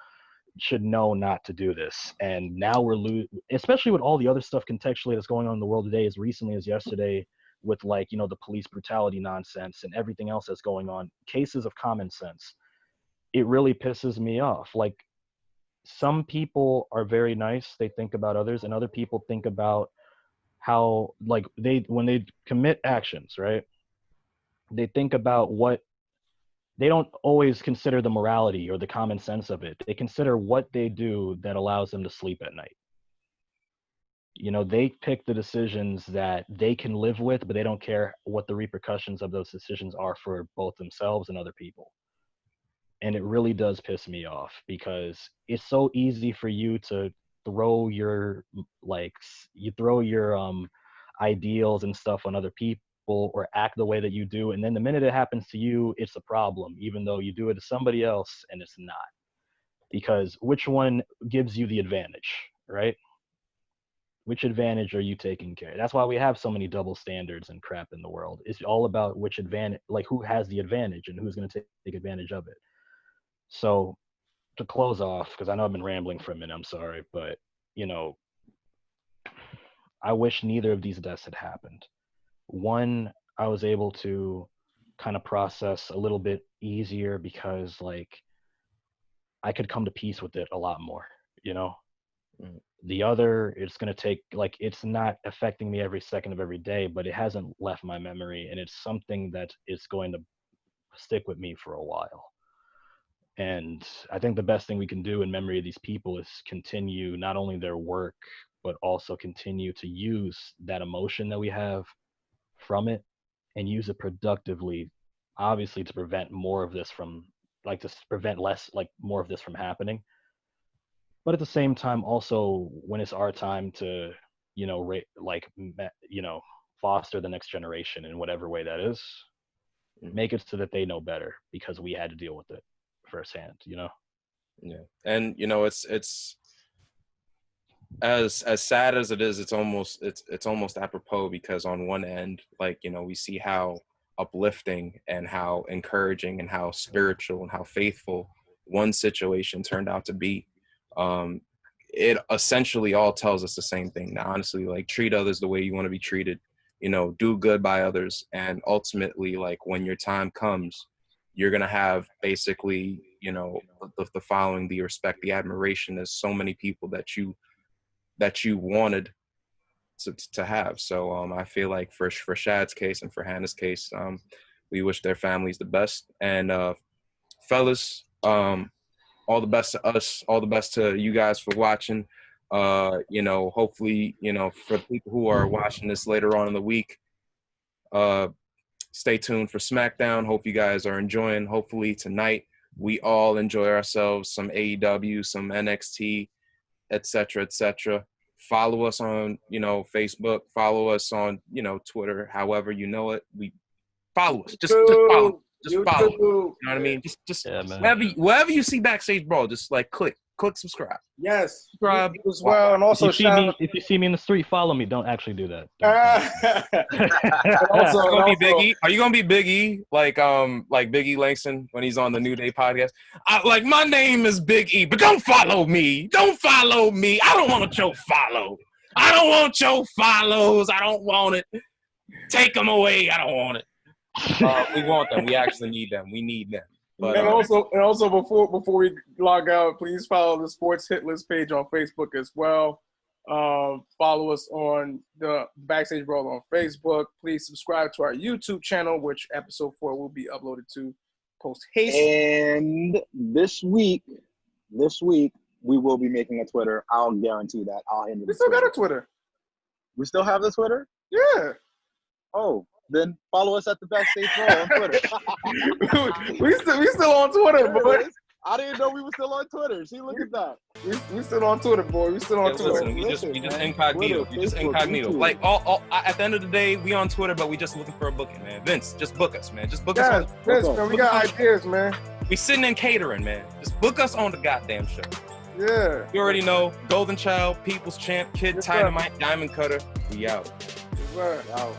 should know not to do this. And now we're especially with all the other stuff contextually that's going on in the world today, as recently as yesterday, with like, the police brutality nonsense and everything else that's going on, cases of common sense. It really pisses me off. Like, some people are very nice. They think about others, and other people think about how, like, when they commit actions, right? They think about what they don't always consider the morality or the common sense of it. They consider what they do that allows them to sleep at night. They pick the decisions that they can live with, but they don't care what the repercussions of those decisions are for both themselves and other people. And it really does piss me off because it's so easy for you to throw your ideals and stuff on other people or act the way that you do, and then the minute it happens to you, it's a problem, even though you do it to somebody else and it's not. Because which one gives you the advantage, right? Which advantage are you taking care of? That's why we have so many double standards and crap in the world. It's all about which advantage, like who has the advantage and who's going to take advantage of it. So to close off, because I know I've been rambling for a minute, I'm sorry, but I wish neither of these deaths had happened. One, I was able to kind of process a little bit easier because like I could come to peace with it a lot more, The other, it's going to take, like, it's not affecting me every second of every day, but it hasn't left my memory, and it's something that is going to stick with me for a while. And I think the best thing we can do in memory of these people is continue not only their work, but also continue to use that emotion that we have from it and use it productively, obviously to prevent more of this from, like, to prevent less, like, more of this from happening. But at the same time, also when it's our time to, foster the next generation in whatever way that is, make it so that they know better because we had to deal with it firsthand, Yeah. And, it's as sad as it is, it's almost apropos because on one end, like, we see how uplifting and how encouraging and how spiritual and how faithful one situation turned out to be. It essentially all tells us the same thing. Now, honestly, like, treat others the way you want to be treated, do good by others. And ultimately, like, when your time comes, you're going to have basically, the following, the respect, the admiration. There's so many people that you wanted to have. So I feel like for Shad's case and for Hannah's case, we wish their families the best. And fellas, all the best to us, all the best to you guys for watching. Hopefully, for the people who are watching this later on in the week, stay tuned for SmackDown. Hope you guys are enjoying. Hopefully tonight we all enjoy ourselves, some AEW, some NXT, etc., etc. Follow us on, Facebook. Follow us on, Twitter. However you know it, we follow us. Just follow. Just follow. You know what I mean? Just wherever you see Backstage Brawl, just like click subscribe. Yes. Subscribe as well. And also if you see me in the street, follow me. Don't actually do that. Are you gonna be Big E like Big E Langston when he's on the New Day podcast? My name is Big E, but don't follow me. Don't follow me. I don't want your follow. I don't want your follows. I don't want it. Take them away. I don't want it. We want them. We actually need them. We need them. But, and also before we log out, please follow the Sports Hit List page on Facebook as well. Follow us on the Backstage Brawl on Facebook. Please subscribe to our YouTube channel, which episode 4 will be uploaded to post haste. And this week we will be making a Twitter. I'll guarantee that. I'll handle it. We still got a Twitter. We still have the Twitter? Yeah. Oh. Then follow us at the Backstage Brawl on Twitter. we still on Twitter, boy. I didn't know we were still on Twitter. See, look at that. We still on Twitter, boy. We still on Twitter. Listen, we just incognito. Twitter, we just Facebook, incognito. YouTube. Like all at the end of the day, we on Twitter, but we just looking for a booking, man. Vince, just book us, man. Just book us. Vince, man, we got ideas, man. We sitting in catering, man. Just book us on the goddamn show. Yeah. You already know. Golden Child, People's Champ, Kid Dynamite, Diamond Cutter. We out. Yes, sir. Out.